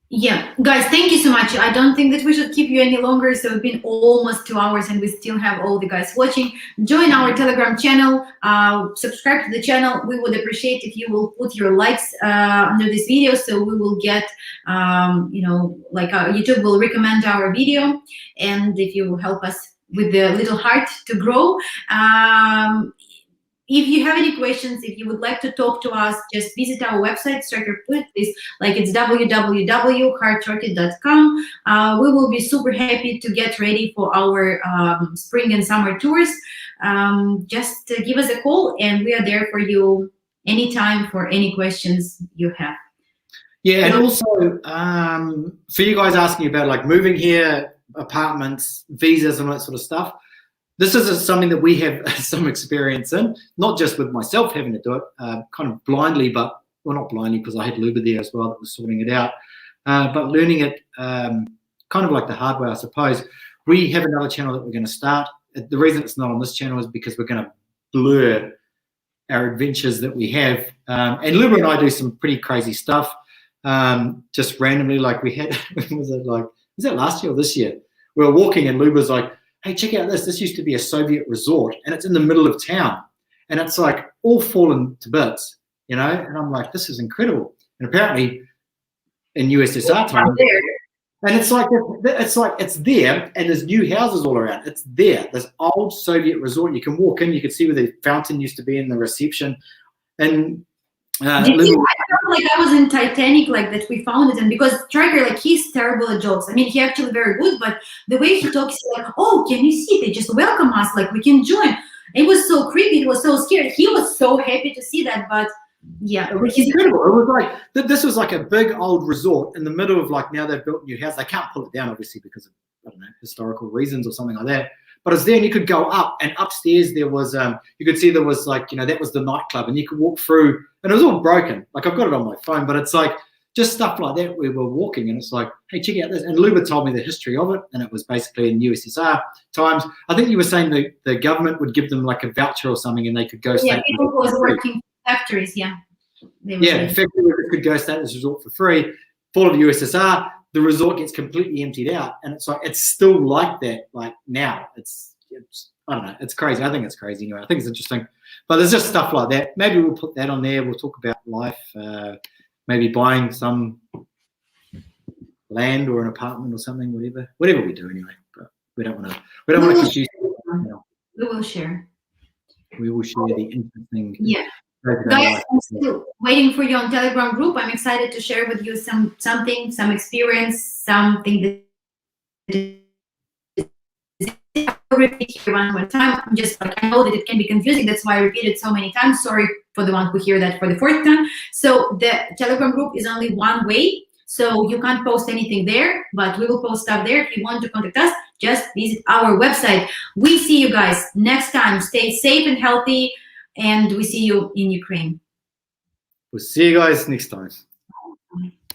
yeah, guys, thank you so much. I don't think that we should keep you any longer. So it's been almost 2 hours and we still have all the guys watching. Join our Telegram channel, subscribe to the channel. We would appreciate if you will put your likes under this video, so we will get, YouTube will recommend our video, and if you will help us with the little heart to grow. If you have any questions, if you would like to talk to us, just visit our website, Striker put this, it's www.heartrocket.com. We will be super happy to get ready for our spring and summer tours. Just give us a call, and we are there for you anytime for any questions you have. Yeah, and also for you guys asking about like moving here, apartments, visas, and all that sort of stuff, this is something that we have some experience in, not just with myself having to do it kind of blindly, but, well, not blindly because I had Luba there as well that was sorting it out, but learning it kind of like the hard way, I suppose. We have another channel that we're going to start. The reason it's not on this channel is because we're going to blur our adventures that we have. And Luba and I do some pretty crazy stuff, just randomly. Like we had, was that last year or this year? We were walking and Luba's like, hey, check out this. This used to be a Soviet resort, and it's in the middle of town. And it's like all fallen to bits, And I'm like, this is incredible. And apparently in USSR time, and it's there, and there's new houses all around. It's there. This old Soviet resort. You can walk in, you can see where the fountain used to be in the reception. And I felt like I was in Titanic, like that we found it, and because Striker, like, he's terrible at jokes. I mean, he's actually very good, but the way he talks, like, oh, can you see? They just welcome us, like we can join. It was so creepy. It was so scary. He was so happy to see that, but yeah, it was incredible. It was like this was like a big old resort in the middle of, like, now they've built a new house. They can't pull it down, obviously, because of, I don't know, historical reasons or something like that. But it's there, and you could go up, and upstairs there was, you could see there was, like, that was the nightclub, and you could walk through, and it was all broken. Like, I've got it on my phone, but it's like just stuff like that. We were walking, and it's like, hey, check out this. And Luba told me the history of it, and it was basically in USSR times. I think you were saying the government would give them like a voucher or something, and they could go. Yeah, people who was working factories, yeah. Factory workers could go stay at this resort for free. Fall of the USSR, the resort gets completely emptied out, and it's like it's still like that. Like now, it's I don't know. It's crazy. I think it's crazy anyway. I think it's interesting, but there's just stuff like that. Maybe we'll put that on there. We'll talk about life. Maybe buying some land or an apartment or something. Whatever we do anyway. But we don't want to. We don't want to confuse. We will share. We will share the interesting. Yeah. Guys, I'm still waiting for you on Telegram group. I'm excited to share with you some experience, something that I'll repeat here one more time. I'm just like, I know that it can be confusing. That's why I repeat it so many times. Sorry for the one who hear that for the fourth time. So the Telegram group is only one way. So you can't post anything there, but we will post stuff there. If you want to contact us, just visit our website. We see you guys next time. Stay safe and healthy. And we see you in Ukraine. We'll see you guys next time.